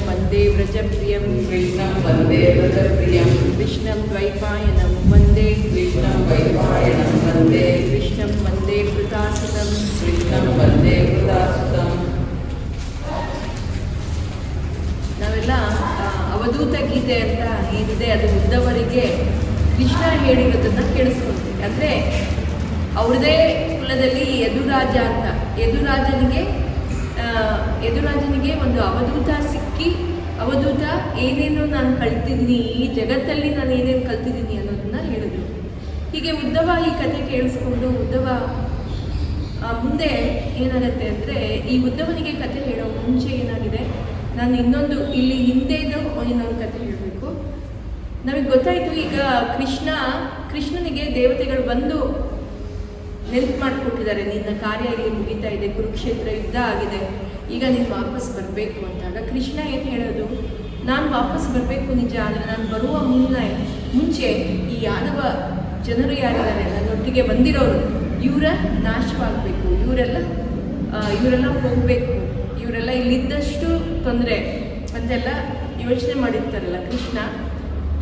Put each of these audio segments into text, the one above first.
वन्दे व्रजप्रियं कृष्णं वन्दे व्रजप्रियं कृष्णं द्वैपायनं वन्दे कृष्णं वैपायनं वन्दे कृष्णं वन्दे कृतासुतं कृष्णं वन्दे कृतासुतं. ನಾವೆಲ್ಲ ಅವಧೂತ ಗೀತೆ ಅಂತ ಏನಿದೆ ಅದು ಉದ್ದವರಿಗೆ ಕೃಷ್ಣ ಹೇಳಿರೋದನ್ನು ಕೇಳಿಸ್ಕೊಳ್ತೀವಿ. ಅಂದರೆ ಅವ್ರದೇ ಕುಲದಲ್ಲಿ ಯದುರಾಜ ಅಂತ, ಯದುರಾಜನಿಗೆ ಒಂದು ಅವಧೂತ ಸಿಕ್ಕಿ, ಅವಧೂತ ಏನೇನು ನಾನು ಕಲ್ತಿದ್ದೀನಿ, ಈ ಜಗತ್ತಲ್ಲಿ ನಾನು ಏನೇನು ಕಲ್ತಿದ್ದೀನಿ ಅನ್ನೋದನ್ನ ಹೇಳಿದ್ರು. ಹೀಗೆ ಉದ್ದವ ಈ ಕಥೆ ಕೇಳಿಸ್ಕೊಂಡು ಉದ್ದವ ಮುಂದೆ ಏನಾಗುತ್ತೆ ಅಂದರೆ, ಈ ಉದ್ದವನಿಗೆ ಕಥೆ ಹೇಳೋ ಮುಂಚೆ ಏನಾಗಿದೆ, ನಾನು ಇನ್ನೊಂದು ಇಲ್ಲಿ ಹಿಂದೆದು ಇನ್ನೊಂದು ಕಥೆ ಹೇಳಬೇಕು. ನಮಗೆ ಗೊತ್ತಾಯಿತು ಈಗ ಕೃಷ್ಣನಿಗೆ ದೇವತೆಗಳು ಬಂದು ನೆನಪು ಮಾಡಿಕೊಟ್ಟಿದ್ದಾರೆ, ನಿನ್ನ ಕಾರ್ಯ ಇಲ್ಲಿ ಮುಗಿತಾ ಇದೆ, ಕುರುಕ್ಷೇತ್ರ ಯುದ್ಧ ಆಗಿದೆ, ಈಗ ನೀನು ವಾಪಸ್ ಬರಬೇಕು ಅಂತಾಗ ಕೃಷ್ಣ ಏನು ಹೇಳೋದು, ನಾನು ವಾಪಸ್ ಬರಬೇಕು ನಿಜ, ಆದರೆ ನಾನು ಬರುವ ಮುಂಚೆ ಈ ಯಾದವ ಜನರು ಯಾರಿದ್ದಾರೆ ನನ್ನೊಟ್ಟಿಗೆ ಬಂದಿರೋರು ಇವರ ನಾಶವಾಗಬೇಕು, ಇವರೆಲ್ಲ ಹೋಗಬೇಕು, ಇವರೆಲ್ಲ ಇಲ್ಲಿದ್ದಷ್ಟು ತೊಂದರೆ ಅಂತೆಲ್ಲ ಯೋಚನೆ ಮಾಡಿರ್ತಾರಲ್ಲ ಕೃಷ್ಣ.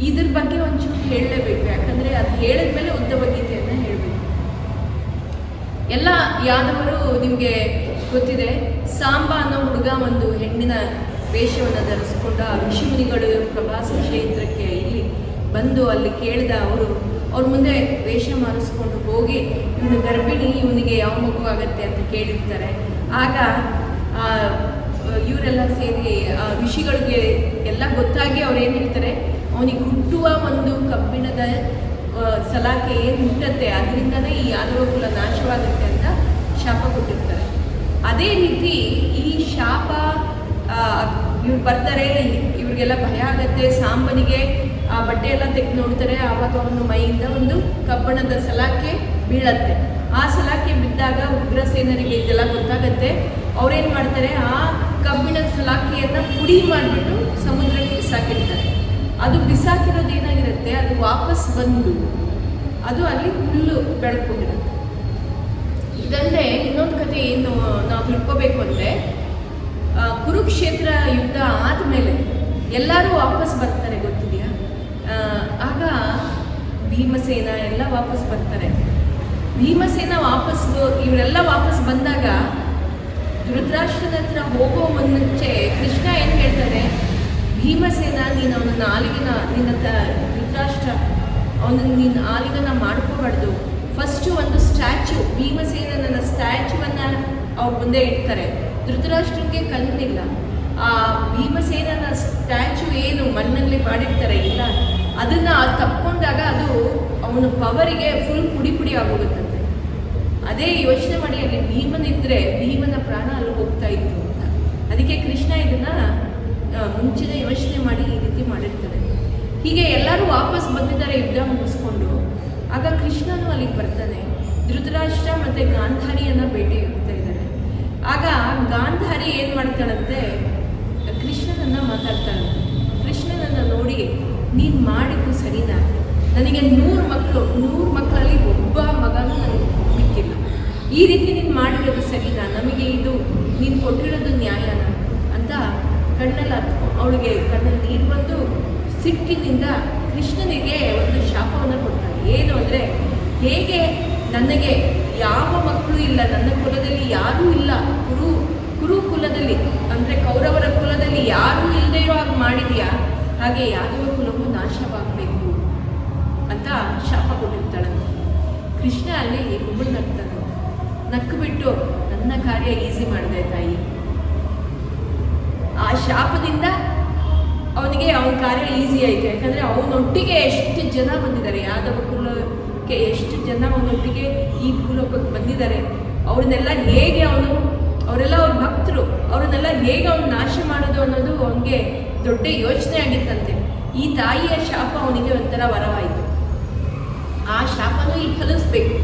ಇದ್ರ ಬಗ್ಗೆ ಒಂಚೂರು ಹೇಳಲೇಬೇಕು, ಯಾಕಂದರೆ ಅದು ಹೇಳಿದ್ಮೇಲೆ ಉದ್ದವ ಗೀತೆಯನ್ನು ಹೇಳಬೇಕು. ಎಲ್ಲ ಯಾದವರು ನಿಮಗೆ ಗೊತ್ತಿದೆ, ಸಾಂಬ ಅನ್ನೋ ಹುಡುಗ ಒಂದು ಹೆಣ್ಣಿನ ವೇಷವನ್ನು ಧರಿಸ್ಕೊಂಡ ಋಷಿಮುನಿಗಳು ಪ್ರವಾಸ ಕ್ಷೇತ್ರಕ್ಕೆ ಇಲ್ಲಿ ಬಂದು ಅಲ್ಲಿ ಕೇಳಿದ ಅವ್ರ ಮುಂದೆ ವೇಷ ಮಾಡಿಸ್ಕೊಂಡು ಹೋಗಿ ಇವನು ಗರ್ಭಿಣಿ, ಇವನಿಗೆ ಯಾವ ಮಗು ಆಗತ್ತೆ ಅಂತ ಕೇಳಿರ್ತಾರೆ. ಆಗ ಇವರೆಲ್ಲ ಸೇರಿ ಋಷಿಗಳಿಗೆ ಎಲ್ಲ ಗೊತ್ತಾಗಿ ಅವ್ರು ಏನು ಹೇಳ್ತಾರೆ, ಅವನಿಗೆ ಹುಟ್ಟುವ ಒಂದು ಕಬ್ಬಿಣದ ಸಲಾಕೆ ಏನು ಹುಟ್ಟತ್ತೆ ಅದರಿಂದನೇ ಈ ಯಾದವ ಕುಲ ನಾಶವಾಗುತ್ತೆ ಅಂತ ಶಾಪ ಕೊಟ್ಟಿರ್ತಾರೆ. ಅದೇ ರೀತಿ ಈ ಶಾಪ ಇವ್ರು ಬರ್ತಾರೆ, ಇವ್ರಿಗೆಲ್ಲ ಭಯ ಆಗತ್ತೆ, ಸಾಂಬನಿಗೆ ಆ ಬಟ್ಟೆ ಎಲ್ಲ ತೆಗೆದು ನೋಡ್ತಾರೆ, ಆವಾಗ ಅವನು ಮೈಯಿಂದ ಒಂದು ಕಬ್ಬಣದ ಸಲಾಕೆ ಬೀಳತ್ತೆ. ಆ ಸಲಾಕೆ ಬಿದ್ದಾಗ ಉಗ್ರಸೇನರಿಗೆ ಇದೆಲ್ಲ ಗೊತ್ತಾಗತ್ತೆ. ಅವ್ರೇನು ಮಾಡ್ತಾರೆ, ಆ ಕಬ್ಬಿಣದ ಸಲಾಕೆಯನ್ನು ಪುಡಿ ಮಾಡಿಬಿಟ್ಟು ಸಮುದ್ರಕ್ಕೆ ಬಿಸಾಕಿರ್ತಾರೆ. ಅದು ಬಿಸಾಕಿರೋದು ಏನಾಗಿರುತ್ತೆ, ಅದು ವಾಪಸ್ ಬಂದು ಅದು ಅಲ್ಲಿ ಹುಲ್ಲು ಬೆಳ್ಕೊಂಡಿರುತ್ತೆ. ಇದಲ್ಲದೆ ಇನ್ನೊಂದು ಕಥೆ ಏನು ನಾವು ತಿಳ್ಕೋಬೇಕು ಅಂದರೆ, ಕುರುಕ್ಷೇತ್ರ ಯುದ್ಧ ಆದಮೇಲೆ ಎಲ್ಲರೂ ವಾಪಸ್ ಬರ್ತಾರೆ, ಗೊತ್ತಿದೆಯಾ? ಆಗ ಭೀಮಸೇನ ಎಲ್ಲ ವಾಪಸ್ ಬರ್ತಾರೆ. ಭೀಮಸೇನ ಇವರೆಲ್ಲ ವಾಪಸ್ ಬಂದಾಗ ಧೃತರಾಷ್ಟ್ರದ ಹತ್ರ ಹೋಗೋ ಮುಂಚೆ ಕೃಷ್ಣ ಏನು ಹೇಳ್ತಾರೆ, ಭೀಮಸೇನ ನೀನು ಅವನನ್ನು ಧೃತರಾಷ್ಟ್ರ ಅವನನ್ನು ನೀನು ಆಲಿಂಗನ ಮಾಡ್ಕೋಬಾರ್ದು, ಫಸ್ಟು ಒಂದು ಸ್ಟ್ಯಾಚ್ಯೂ, ಭೀಮಸೇನನ ಸ್ಟ್ಯಾಚ್ಯೂವನ್ನು ಅವ್ರ ಮುಂದೆ ಇಡ್ತಾರೆ. ಧೃತರಾಷ್ಟ್ರಕ್ಕೆ ಕಣ್ಣಿಲ್ಲ, ಆ ಭೀಮಸೇನನ ಸ್ಟ್ಯಾಚ್ಯೂ ಏನು ಮಣ್ಣಲ್ಲಿ ಮಾಡಿರ್ತಾರೆ ಇಲ್ಲ, ಅದನ್ನು ತಪ್ಪಿಕೊಂಡಾಗ ಅದು ಅವನ ಪವರಿಗೆ ಫುಲ್ ಪುಡಿ ಆಗೋಗುತ್ತಂತೆ. ಅದೇ ಯೋಚನೆ ಮಾಡಿ, ಅಲ್ಲಿ ಭೀಮನಿದ್ರೆ ಭೀಮನ ಪ್ರಾಣ ಅಲ್ಲಿ ಹೋಗ್ತಾ ಇತ್ತು ಅಂತ. ಅದಕ್ಕೆ ಕೃಷ್ಣ ಇದನ್ನು ಮುಂಚೆನೇ ಯೋಚನೆ ಮಾಡಿ ಈ ರೀತಿ ಮಾಡಿರ್ತಾರೆ. ಹೀಗೆ ಎಲ್ಲರೂ ವಾಪಸ್ ಬಂದಿದ್ದಾರೆ ಯುದ್ಧ ಮುಗಿಸ್ಕೊಂಡು. ಆಗ ಕೃಷ್ಣನು ಅಲ್ಲಿಗೆ ಬರ್ತಾನೆ, ಧೃತರಾಷ್ಟ್ರ ಮತ್ತು ಗಾಂಧಾರಿಯನ್ನು ಭೇಟಿ ಹೋಗ್ತಾ ಇದ್ದಾರೆ. ಆಗ ಗಾಂಧಾರಿ ಏನು ಮಾಡ್ತಾಳಂತೆ, ಕೃಷ್ಣನನ್ನು ಮಾತಾಡ್ತಾಳಂತೆ. ಕೃಷ್ಣನನ್ನು ನೋಡಿ, ನೀನು ಮಾಡಿದ್ದು ಸರಿನಾ, ನನಗೆ 100 ಮಕ್ಕಳಲ್ಲಿ ಒಬ್ಬ ಮಗನೂ ನನಗೆ ಬಿಕ್ಕಿಲ್ಲ, ಈ ರೀತಿ ನೀನು ಮಾಡಿರೋದು ಸರಿನಾ, ನಮಗೆ ಇದು ನೀನು ಕೊಟ್ಟಿರೋದು ನ್ಯಾಯನ ಅಂತ ಅವಳಿಗೆ ಕಣ್ಣಲ್ಲಿ ನೀರು ಬಂದು ಸಿಟ್ಟಿನಿಂದ ಕೃಷ್ಣನಿಗೆ ಒಂದು ಶಾಪವನ್ನು ಕೊಡ್ತಾಳೆ. ಏನು ಅಂದರೆ, ಹೇಗೆ ನನಗೆ ಯಾವ ಮಕ್ಕಳು ಇಲ್ಲ, ನನ್ನ ಕುಲದಲ್ಲಿ ಯಾರೂ ಇಲ್ಲ, ಕುರು ಕುಲದಲ್ಲಿ ಅಂದರೆ ಕೌರವರ ಕುಲದಲ್ಲಿ ಯಾರೂ ಇಲ್ಲದೆ ಇರೋ ಹಾಗೆ ಮಾಡಿದೆಯಾ, ಹಾಗೆ ಯಾದವ ಕುಲವು ನಾಶವಾಗಬೇಕು ಅಂತ ಶಾಪ ಕೊಟ್ಟಿರ್ತಾಳಂತೆ. ಕೃಷ್ಣ ಅಲ್ಲಿ ಒಬ್ಬಳು ನಕ್ಕು ಬಿಟ್ಟು, ನನ್ನ ಕಾರ್ಯ ಈಸಿ ಮಾಡಿದೆ ತಾಯಿ. ಆ ಶಾಪದಿಂದ ಅವನಿಗೆ ಅವನ ಕಾರ್ಯ ಈಸಿ ಆಯಿತು. ಯಾಕಂದರೆ ಅವನೊಟ್ಟಿಗೆ ಎಷ್ಟು ಜನ ಬಂದಿದ್ದಾರೆ, ಯಾದವ ಕುಲಕ್ಕೆ ಎಷ್ಟು ಜನ ಅವನೊಟ್ಟಿಗೆ ಈ ಕುಲಕ್ಕೆ ಬಂದಿದ್ದಾರೆ, ಅವ್ರನ್ನೆಲ್ಲ ಹೇಗೆ ಅವರೆಲ್ಲ ಅವ್ರ ಭಕ್ತರು, ಅವ್ರನ್ನೆಲ್ಲ ಹೇಗೆ ಅವನು ನಾಶ ಮಾಡೋದು ಅನ್ನೋದು ಅವನಿಗೆ ದೊಡ್ಡ ಯೋಚನೆ ಆಗಿತ್ತಂತೆ. ಈ ತಾಯಿಯ ಶಾಪ ಅವನಿಗೆ ಒಂಥರ ವರವಾಯಿತು. ಆ ಶಾಪನೂ ಈಗ ಕಲಿಸ್ಬೇಕು.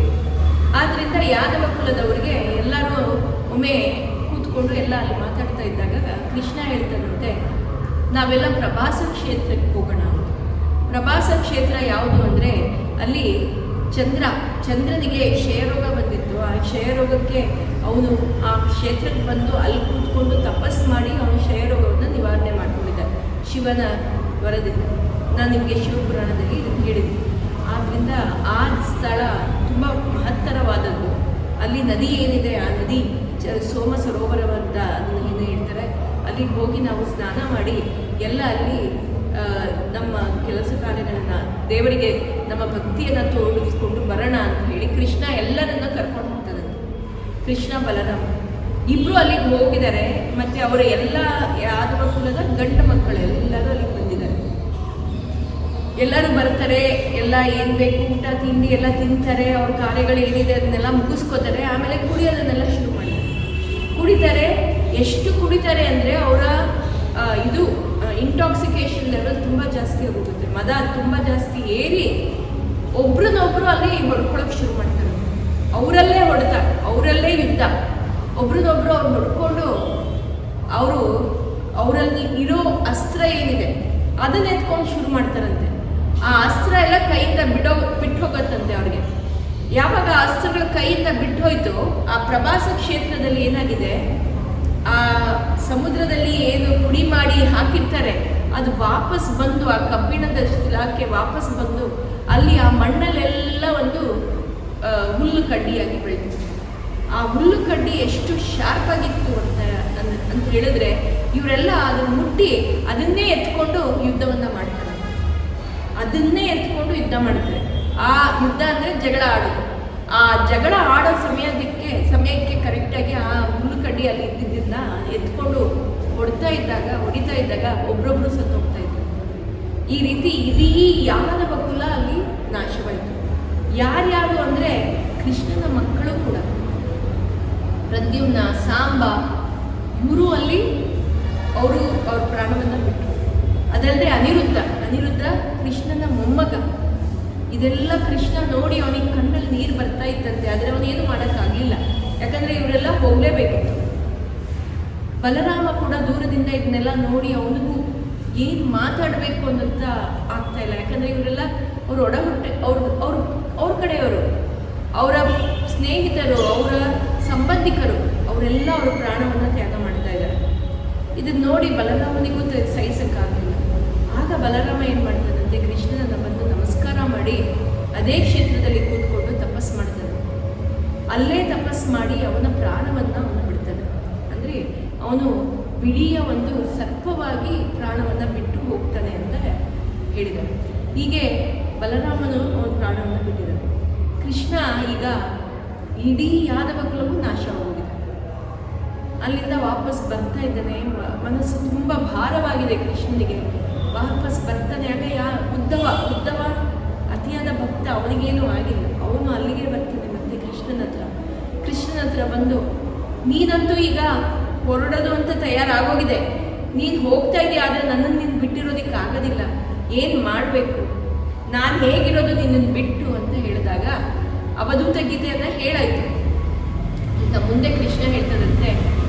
ಆದ್ದರಿಂದ ಯಾದವ ಕುಲದವರಿಗೆ ಎಲ್ಲರೂ ಒಮ್ಮೆ ಕೂತ್ಕೊಂಡು ಎಲ್ಲ ಅಲ್ಲಿ ಮಾತಾಡ್ತಾ ಇದ್ದಾಗ ಕೃಷ್ಣ ಹೇಳ್ತಾನಂತೆ, ನಾವೆಲ್ಲ ಪ್ರವಾಸ ಕ್ಷೇತ್ರಕ್ಕೆ ಹೋಗೋಣ. ಪ್ರವಾಸ ಕ್ಷೇತ್ರ ಯಾವುದು ಅಂದರೆ, ಅಲ್ಲಿ ಚಂದ್ರನಿಗೆ ಕ್ಷಯರೋಗ ಬಂದಿತ್ತು. ಆ ಕ್ಷಯರೋಗಕ್ಕೆ ಅವನು ಆ ಕ್ಷೇತ್ರಕ್ಕೆ ಬಂದು ಅಲ್ಲಿ ಕೂತ್ಕೊಂಡು ತಪಸ್ಸು ಮಾಡಿ ಅವನು ಕ್ಷಯರೋಗವನ್ನು ನಿವಾರಣೆ ಮಾಡ್ಕೊಂಡಿದ್ದ. ಶಿವನ ವರದಿಂದ ನಾನು ನಿಮಗೆ ಶಿವಪುರಾಣದಲ್ಲಿ ಇದನ್ನು ಹೇಳಿದ್ದೀನಿ. ಆದ್ದರಿಂದ ಆ ಸ್ಥಳ ತುಂಬ ಮಹತ್ತರವಾದದ್ದು. ಅಲ್ಲಿ ನದಿ ಏನಿದೆ, ಆ ನದಿ ಸೋಮ ಸರೋವರವಂತ ಅದನ್ನು ಏನು ಹೇಳ್ತಾರೆ, ಅಲ್ಲಿಗೆ ಹೋಗಿ ನಾವು ಸ್ನಾನ ಮಾಡಿ ಎಲ್ಲ ಅಲ್ಲಿ ನಮ್ಮ ಕೆಲಸ ಕಾರ್ಯಗಳನ್ನು ದೇವರಿಗೆ ನಮ್ಮ ಭಕ್ತಿಯನ್ನು ತೋರಿಸ್ಕೊಂಡು ಬರೋಣ ಅಂತ ಹೇಳಿ ಕೃಷ್ಣ ಎಲ್ಲರನ್ನ ಕರ್ಕೊಂಡು ಹೋಗ್ತಾರಂತೆ. ಕೃಷ್ಣ ಬಲರಾಮ ಇಬ್ಬರು ಅಲ್ಲಿಗೆ ಹೋಗಿದ್ದಾರೆ. ಮತ್ತು ಅವರ ಎಲ್ಲ ಯಾದವ ಕುಲದ ಗಂಡ ಮಕ್ಕಳು ಎಲ್ಲರೂ ಅಲ್ಲಿಗೆ ಬಂದಿದ್ದಾರೆ. ಎಲ್ಲರೂ ಬರ್ತಾರೆ, ಎಲ್ಲ ಏನು ಬೇಕು ಊಟ ತಿಂಡಿ ಎಲ್ಲ ತಿಂತಾರೆ, ಅವ್ರ ಕಾರ್ಯಗಳು ಏನಿದೆ ಅದನ್ನೆಲ್ಲ ಮುಗಿಸ್ಕೋತಾರೆ. ಆಮೇಲೆ ಕುಡಿಯೋದನ್ನೆಲ್ಲ ಶುರು ಮಾಡ್ತಾರೆ. ಕುಡಿತಾರೆ. ಎಷ್ಟು ಕುಡಿತಾರೆ ಅಂದರೆ ಅವರ ಇದು ಇಂಟಾಕ್ಸಿಕೇಶನ್ ಲೆವೆಲ್ ತುಂಬ ಜಾಸ್ತಿ ಹೋಗುತ್ತೆ. ಮದ ತುಂಬ ಜಾಸ್ತಿ ಏರಿ ಒಬ್ರನ್ನೊಬ್ರು ಅಲ್ಲಿ ಹೊಡ್ಕೊಳಕ್ಕೆ ಶುರು ಮಾಡ್ತಾರೆ. ಅವರಲ್ಲೇ ಹೊಡೆತ, ಅವರಲ್ಲೇ ಯುದ್ಧ. ಒಬ್ರನ್ನೊಬ್ರು ಅವ್ರು ಹೊಡ್ಕೊಂಡು ಅವರಲ್ಲಿ ಇರೋ ಅಸ್ತ್ರ ಏನಿದೆ ಅದನ್ನ ಎತ್ಕೊಂಡು ಶುರು ಮಾಡ್ತಾರಂತೆ. ಆ ಅಸ್ತ್ರ ಎಲ್ಲ ಕೈಯಿಂದ ಬಿಟ್ಟು ಹೋಗುತ್ತಂತೆ ಅವ್ರಿಗೆ. ಯಾವಾಗ ಆ ಅಸ್ತ್ರಗಳ ಕೈಯಿಂದ ಬಿಟ್ಟು ಹೋಯ್ತು, ಆ ಪ್ರವಾಸ ಕ್ಷೇತ್ರದಲ್ಲಿ ಏನಾಗಿದೆ, ಆ ಸಮುದ್ರದಲ್ಲಿ ಏನು ಪುಡಿ ಮಾಡಿ ಹಾಕಿರ್ತಾರೆ ಅದು ವಾಪಸ್ ಬಂದು ಆ ಕಬ್ಬಿಣದ ಶಿಲಾಕ್ಕೆ ವಾಪಸ್ ಬಂದು ಅಲ್ಲಿ ಆ ಮಣ್ಣಲ್ಲೆಲ್ಲ ಒಂದು ಹುಲ್ಲು ಕಡ್ಡಿಯಾಗಿ ಬೆಳೀತು. ಆ ಹುಲ್ಲು ಕಡ್ಡಿ ಎಷ್ಟು ಶಾರ್ಪ್ ಆಗಿತ್ತು ಅಂತ ಹೇಳಿದ್ರೆ ಇವರೆಲ್ಲ ಅದನ್ನು ಮುಟ್ಟಿ ಅದನ್ನೇ ಎತ್ಕೊಂಡು ಯುದ್ಧವನ್ನು ಮಾಡ್ತಾರೆ. ಅದನ್ನೇ ಎತ್ಕೊಂಡು ಯುದ್ಧ ಮಾಡ್ತಾರೆ. ಆ ಯುದ್ಧ ಅಂದರೆ ಜಗಳ ಆಡೋದು. ಆ ಜಗಳ ಆಡೋ ಸಮಯಕ್ಕೆ ಕರೆಕ್ಟಾಗಿ ಆ ಹುಲ್ಲು ಕಡ್ಡಿ ಅಲ್ಲಿ ಇದ್ದಿದ್ದನ್ನ ಎತ್ಕೊಂಡು ಹೊಡಿತಾ ಇದ್ದಾಗ ಒಬ್ರೊಬ್ರು ಸತ್ತೋಗ್ತಾ ಇದ್ರು. ಈ ರೀತಿ ಇಡೀ ಯಾದವ ಕುಲ ಅಲ್ಲಿ ನಾಶವಾಯಿತು. ಯಾರ್ಯಾರು ಅಂದರೆ ಕೃಷ್ಣನ ಮಕ್ಕಳು ಕೂಡ, ಪ್ರದ್ಯುಮ್ನ, ಸಾಂಬ, ಇವರು ಅಲ್ಲಿ ಅವ್ರ ಪ್ರಾಣವನ್ನು ಬಿಟ್ಟರು. ಅದಲ್ಲದೆ ಅನಿರುದ್ಧ ಕೃಷ್ಣನ ಮೊಮ್ಮಗ. ಇದೆಲ್ಲ ಕೃಷ್ಣ ನೋಡಿ ಅವನಿಗೆ ಕಣ್ಣಲ್ಲಿ ನೀರು ಬರ್ತಾ ಇತ್ತಂತೆ. ಆದರೆ ಅವನೇನು ಮಾಡೋಕ್ಕಾಗಲಿಲ್ಲ, ಯಾಕಂದರೆ ಇವರೆಲ್ಲ ಹೋಗಲೇಬೇಕಿತ್ತು. ಬಲರಾಮ ಕೂಡ ದೂರದಿಂದ ಇದನ್ನೆಲ್ಲ ನೋಡಿ ಅವನಿಗೂ ಏನು ಮಾತಾಡಬೇಕು ಅನ್ನೋಂತ ಆಗ್ತಾ ಇಲ್ಲ. ಯಾಕಂದರೆ ಇವರೆಲ್ಲ ಅವ್ರ ಅವ್ರ ಕಡೆಯವರು, ಅವರ ಸ್ನೇಹಿತರು, ಅವರ ಸಂಬಂಧಿಕರು, ಅವರೆಲ್ಲ ಅವರ ಪ್ರಾಣವನ್ನು ತ್ಯಾಗ ಮಾಡ್ತಾ ಇದ್ದಾರೆ. ಇದನ್ನು ನೋಡಿ ಬಲರಾಮನಿಗೂ ಸಹಿಸಕ್ಕಾಗಲಿಲ್ಲ. ಆಗ ಬಲರಾಮ ಏನು ಮಾಡ್ತಾನಂತೆ, ಕೃಷ್ಣನನ್ನ ಬಂದು ನಮಸ್ಕಾರ ಮಾಡಿ ಅದೇ ಕ್ಷೇತ್ರದಲ್ಲಿ ಕೂತ್ಕೊಂಡು ತಪಸ್ಸು ಮಾಡ್ತಾನೆ. ಅಲ್ಲೇ ತಪಸ್ಸು ಮಾಡಿ ಅವನ ಪ್ರಾಣವನ್ನು ಅವನು ಬಿಡ್ತಾನೆ. ಅಂದರೆ ಅವನು ಬಿಳಿಯ ಒಂದು ಸರ್ಪವಾಗಿ ಪ್ರಾಣವನ್ನು ಬಿಟ್ಟು ಹೋಗ್ತಾನೆ ಅಂತ ಹೇಳಿದ್ದಾನೆ. ಹೀಗೆ ಬಲರಾಮನು ಅವನ ಪ್ರಾಣವನ್ನು ಬಿಟ್ಟಿದ್ದಾನೆ. ಕೃಷ್ಣ ಈಗ ಇಡೀ ಯಾದವ ಕುಲವು ನಾಶವಾಗಿದೆ. ಅಲ್ಲಿಂದ ವಾಪಸ್ ಬರ್ತಾ ಇದ್ದಾನೆ. ಮನಸ್ಸು ತುಂಬ ಭಾರವಾಗಿದೆ ಕೃಷ್ಣನಿಗೆ. ವಾಪಸ್ ಬರ್ತಾನೆ. ಆಗ ಉದ್ದವ ಅತಿಯಾದ ಭಕ್ತ, ಅವನಿಗೇನೂ ಆಗಿಲ್ಲ. ಅವನು ಅಲ್ಲಿಗೆ ಬರ್ತಾನೆ ಮತ್ತೆ ಕೃಷ್ಣನ ಹತ್ರ ಬಂದು, ನೀನಂತೂ ಈಗ ಹೊರಡೋದು ಅಂತ ತಯಾರಾಗೋಗಿದೆ. ನೀನು ಹೋಗ್ತಾ ಇದೆಯಾ, ಆದರೆ ನನ್ನನ್ನು ನೀನು ಬಿಟ್ಟಿರೋದಕ್ಕೆ ಆಗೋದಿಲ್ಲ. ಏನು ಮಾಡಬೇಕು, ನಾನು ಹೇಗಿರೋದು ನಿನ್ನನ್ನು ಬಿಟ್ಟು ಅಂತ ಹೇಳಿದಾಗ ಅವಧೂತ ಗೀತೆಯನ್ನು ಹೇಳಾಯಿತು. ಈಗ ಮುಂದೆ ಕೃಷ್ಣ ಹೇಳ್ತಾರಂತೆ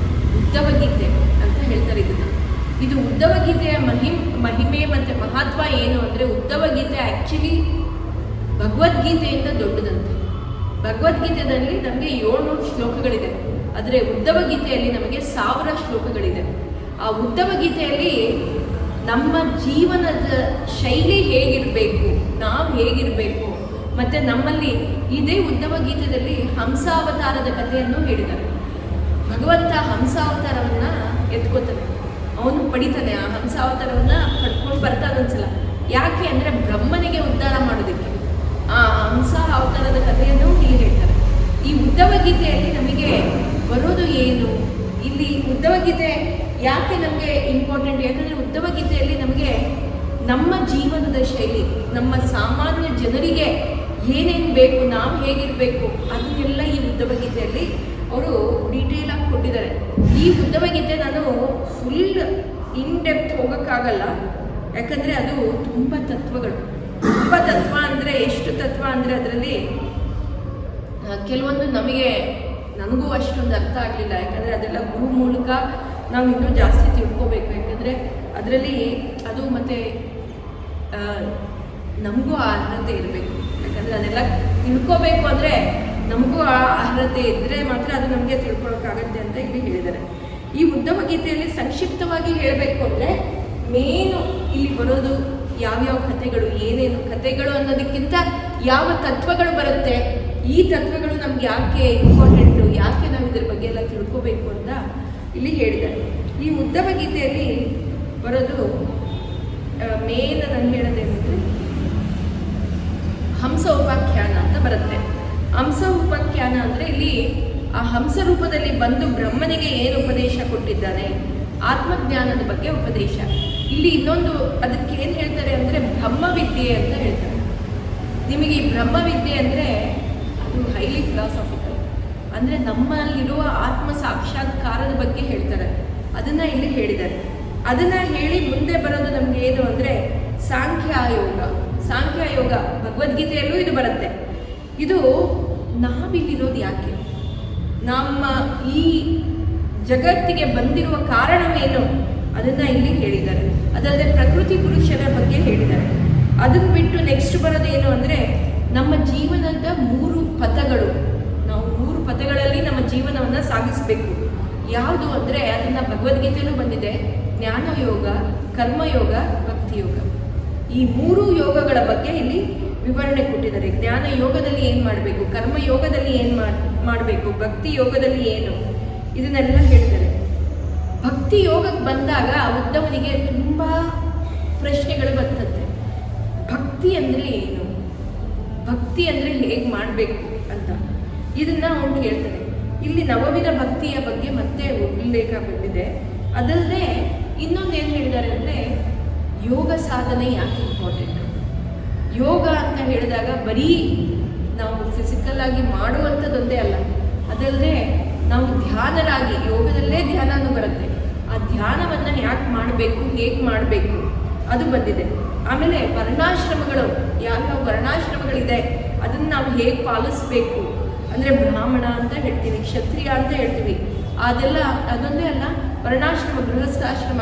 ಉದ್ದವ ಗೀತೆ ಅಂತ ಹೇಳ್ತಾರೆ. ಇದು ಉದ್ದವ ಗೀತೆಯ ಮಹಿಮೆ ಮತ್ತು ಮಹತ್ವ ಏನು ಅಂದರೆ, ಉದ್ದವ ಗೀತೆ ಆ್ಯಕ್ಚುಲಿ ಭಗವದ್ಗೀತೆಯಿಂದ ದೊಡ್ಡದಂತೆ. ಭಗವದ್ಗೀತೆಯಲ್ಲಿ ನಮಗೆ 700 ಶ್ಲೋಕಗಳಿದೆ, ಆದರೆ ಉದ್ದವ ಗೀತೆಯಲ್ಲಿ ನಮಗೆ 1000 ಶ್ಲೋಕಗಳಿದೆ. ಆ ಉದ್ದವ ಗೀತೆಯಲ್ಲಿ ನಮ್ಮ ಜೀವನದ ಶೈಲಿ ಹೇಗಿರಬೇಕು, ನಾವು ಹೇಗಿರಬೇಕು, ಮತ್ತು ನಮ್ಮಲ್ಲಿ ಇದೇ ಉದ್ದವ ಗೀತೆಯಲ್ಲಿ ಹಂಸಾವತಾರದ ಕಥೆಯನ್ನು ಹೇಳಿದ್ದಾರೆ. ಭಗವಂತ ಹಂಸಾವತಾರವನ್ನು ಎತ್ಕೋತಾನೆ, ಅವನು ಪಡಿತಾನೆ. ಆ ಹಂಸಾವತಾರವನ್ನು ಪಡ್ಕೊಂಡು ಬರ್ತಾನೆ ಒಂದ್ಸಲ. ಯಾಕೆ ಅಂದರೆ ಬ್ರಹ್ಮನಿಗೆ ಉದ್ಧಾರ ಮಾಡೋದಕ್ಕೆ ಆ ಹಂಸ ಅವತಾರದ ಕಥೆಯನ್ನು ಇಲ್ಲಿ ಹೇಳ್ತಾರೆ. ಈ ಉದ್ದವ ಗೀತೆಯಲ್ಲಿ ನಮಗೆ ಬರೋದು ಏನು, ಇಲ್ಲಿ ಉದ್ದವ ಗೀತೆ ಯಾಕೆ ನಮಗೆ ಇಂಪಾರ್ಟೆಂಟ್, ಯಾಕಂದರೆ ಉದ್ದವ ಗೀತೆಯಲ್ಲಿ ನಮಗೆ ನಮ್ಮ ಜೀವನದ ಶೈಲಿ, ನಮ್ಮ ಸಾಮಾನ್ಯ ಜನರಿಗೆ ಏನೇನು ಬೇಕು, ನಾವು ಹೇಗಿರಬೇಕು, ಅದನ್ನೆಲ್ಲ ಈ ಉದ್ದವ ಗೀತೆಯಲ್ಲಿ ಅವರು ಡೀಟೇಲ್ ಆಗಿ ಕೊಟ್ಟಿದ್ದಾರೆ. ಈ ಉದ್ದವ ಗೀತೆ ನಾನು ಫುಲ್ ಇನ್ ಡೆಪ್ತ್ ಹೋಗೋಕ್ಕಾಗಲ್ಲ, ಯಾಕಂದರೆ ಅದು ತುಂಬ ತತ್ವಗಳು. ತುಂಬ ತತ್ವ ಅಂದರೆ ಎಷ್ಟು ತತ್ವ ಅಂದರೆ ಅದರಲ್ಲಿ ಕೆಲವೊಂದು ನನಗೂ ಅಷ್ಟೊಂದು ಅರ್ಥ ಆಗಲಿಲ್ಲ. ಯಾಕಂದರೆ ಅದೆಲ್ಲ ಗುರು ಮೂಲಕ ನಾವು ಇನ್ನೂ ಜಾಸ್ತಿ ತಿಳ್ಕೋಬೇಕು. ಯಾಕಂದರೆ ಅದರಲ್ಲಿ ಅದು ಮತ್ತು ನಮಗೂ ಆ ಅರ್ಹತೆ ಇರಬೇಕು. ಯಾಕಂದರೆ ಅದೆಲ್ಲ ತಿಳ್ಕೋಬೇಕು ಅಂದರೆ ನಮಗೂ ಆ ಅರ್ಹತೆ ಇದ್ದರೆ ಮಾತ್ರ ಅದು ನಮಗೆ ತಿಳ್ಕೊಳ್ಳೋಕ್ಕಾಗತ್ತೆ ಅಂತ ಇಲ್ಲಿ ಹೇಳಿದ್ದಾರೆ. ಈ ಉದ್ದವ ಗೀತೆಯಲ್ಲಿ ಸಂಕ್ಷಿಪ್ತವಾಗಿ ಹೇಳಬೇಕು ಅಂದರೆ ಮೇನು ಬರೋದು ಯಾವ್ಯಾವ ಕಥೆಗಳು, ಏನೇನು ಕಥೆಗಳು ಅನ್ನೋದಕ್ಕಿಂತ ಯಾವ ತತ್ವಗಳು ಬರುತ್ತೆ, ಈ ತತ್ವಗಳು ನಮ್ಗೆ ಯಾಕೆ ಇಂಪಾರ್ಟೆಂಟು, ಯಾಕೆ ನಾವು ಇದ್ರ ಬಗ್ಗೆ ಎಲ್ಲ ತಿಳ್ಕೋಬೇಕು ಅಂತ ಇಲ್ಲಿ ಹೇಳಿದ್ದಾರೆ. ಈ ಉದ್ಧವ ಗೀತೆಯಲ್ಲಿ ಬರೋದು ಮೇನ್ ನಾನು ಹೇಳೋದೇನೆಂದರೆ ಹಂಸ ಉಪಾಖ್ಯಾನ ಅಂತ ಬರುತ್ತೆ. ಹಂಸ ಉಪಾಖ್ಯಾನ ಅಂದರೆ ಇಲ್ಲಿ ಆ ಹಂಸ ರೂಪದಲ್ಲಿ ಬಂದು ಬ್ರಹ್ಮನಿಗೆ ಏನು ಉಪದೇಶ ಕೊಟ್ಟಿದ್ದಾನೆ, ಆತ್ಮಜ್ಞಾನದ ಬಗ್ಗೆ ಉಪದೇಶ. ಇಲ್ಲಿ ಇನ್ನೊಂದು ಅದಕ್ಕೆ ಏನು ಹೇಳ್ತಾರೆ ಅಂದರೆ ಬ್ರಹ್ಮವಿದ್ಯೆ ಅಂತ ಹೇಳ್ತಾರೆ. ನಿಮಗೆ ಈ ಬ್ರಹ್ಮವಿದ್ಯೆ ಅಂದರೆ ಅದು ಹೈಲಿ ಫಿಲಾಸಫಿಕಲ್, ಅಂದರೆ ನಮ್ಮಲ್ಲಿರುವ ಆತ್ಮ ಸಾಕ್ಷಾತ್ಕಾರದ ಬಗ್ಗೆ ಹೇಳ್ತಾರೆ. ಅದನ್ನು ಇಲ್ಲಿ ಹೇಳಿದ್ದಾರೆ. ಅದನ್ನು ಹೇಳಿ ಮುಂದೆ ಬರೋದು ನಮಗೆ ಏನು ಅಂದರೆ ಸಾಂಖ್ಯಯೋಗ. ಸಾಂಖ್ಯಯೋಗ ಭಗವದ್ಗೀತೆಯಲ್ಲೂ ಇದು ಬರುತ್ತೆ. ಇದು ನಾವಿಲ್ಲಿರೋದು ಯಾಕೆ, ನಮ್ಮ ಈ ಜಗತ್ತಿಗೆ ಬಂದಿರುವ ಕಾರಣವೇನು ಅದನ್ನು ಇಲ್ಲಿ ಹೇಳಿದ್ದಾರೆ. ಅದಲ್ಲದೆ ಪ್ರಕೃತಿ ಪುರುಷರ ಬಗ್ಗೆ ಹೇಳಿದ್ದಾರೆ. ಅದನ್ನು ಬಿಟ್ಟು ನೆಕ್ಸ್ಟ್ ಬರೋದೇನು ಅಂದರೆ ನಮ್ಮ ಜೀವನದ 3 ಪಥಗಳು. ನಾವು 3 ಪಥಗಳಲ್ಲಿ ನಮ್ಮ ಜೀವನವನ್ನು ಸಾಗಿಸಬೇಕು. ಯಾವುದು ಅಂದರೆ ಅದನ್ನು ಭಗವದ್ಗೀತೆಯಲ್ಲೂ ಬಂದಿದೆ. ಜ್ಞಾನಯೋಗ, ಕರ್ಮಯೋಗ, ಭಕ್ತಿಯೋಗ. ಈ 3 ಯೋಗಗಳ ಬಗ್ಗೆ ಇಲ್ಲಿ ವಿವರಣೆ ಕೊಟ್ಟಿದ್ದಾರೆ. ಜ್ಞಾನ ಯೋಗದಲ್ಲಿ ಏನು ಮಾಡಬೇಕು, ಕರ್ಮಯೋಗದಲ್ಲಿ ಏನು ಮಾಡಬೇಕು, ಭಕ್ತಿ ಯೋಗದಲ್ಲಿ ಏನು, ಇದನ್ನೆಲ್ಲ ಹೇಳಿದ್ದಾರೆ. ಭಕ್ತಿ ಯೋಗಕ್ಕೆ ಬಂದಾಗ ಉದ್ದವನಿಗೆ ತುಂಬ ಪ್ರಶ್ನೆಗಳು ಬರ್ತದೆ. ಭಕ್ತಿ ಅಂದರೆ ಏನು, ಭಕ್ತಿ ಅಂದರೆ ಹೇಗೆ ಮಾಡಬೇಕು ಅಂತ ಇದನ್ನು ಅವನು ಹೇಳ್ತಾನೆ. ಇಲ್ಲಿ ನವವಿಧ ಭಕ್ತಿಯ ಬಗ್ಗೆ ಮತ್ತೆ ಉಲ್ಲೇಖ ಬಂದಿದೆ. ಅದಲ್ಲದೆ ಇನ್ನೊಂದೇನು ಹೇಳಿದ್ದಾರೆ ಅಂದರೆ ಯೋಗ ಸಾಧನೆ ಯಾಕೆ ಇಂಪಾರ್ಟೆಂಟು. ಯೋಗ ಅಂತ ಹೇಳಿದಾಗ ಬರೀ ನಾವು ಫಿಸಿಕಲ್ ಆಗಿ ಮಾಡುವಂಥದ್ದೊಂದೇ ಅಲ್ಲ, ಅದಲ್ಲದೆ ನಾವು ಧ್ಯಾನರಾಗಿ, ಯೋಗದಲ್ಲೇ ಧ್ಯಾನನೂ ಬರುತ್ತೆ. ಆ ಧ್ಯಾನವನ್ನು ಯಾಕೆ ಮಾಡಬೇಕು, ಹೇಗೆ ಮಾಡಬೇಕು ಅದು ಬಂದಿದೆ. ಆಮೇಲೆ ವರ್ಣಾಶ್ರಮಗಳು, ಯಾವ್ಯಾವ ವರ್ಣಾಶ್ರಮಗಳಿದೆ ಅದನ್ನು ನಾವು ಹೇಗೆ ಪಾಲಿಸ್ಬೇಕು, ಅಂದರೆ ಬ್ರಾಹ್ಮಣ ಅಂತ ಹೇಳ್ತೀವಿ, ಕ್ಷತ್ರಿಯ ಅಂತ ಹೇಳ್ತೀವಿ, ಅದೆಲ್ಲ ಅದೊಂದೇ ಅಲ್ಲ, ವರ್ಣಾಶ್ರಮ, ಗೃಹಸ್ಥಾಶ್ರಮ,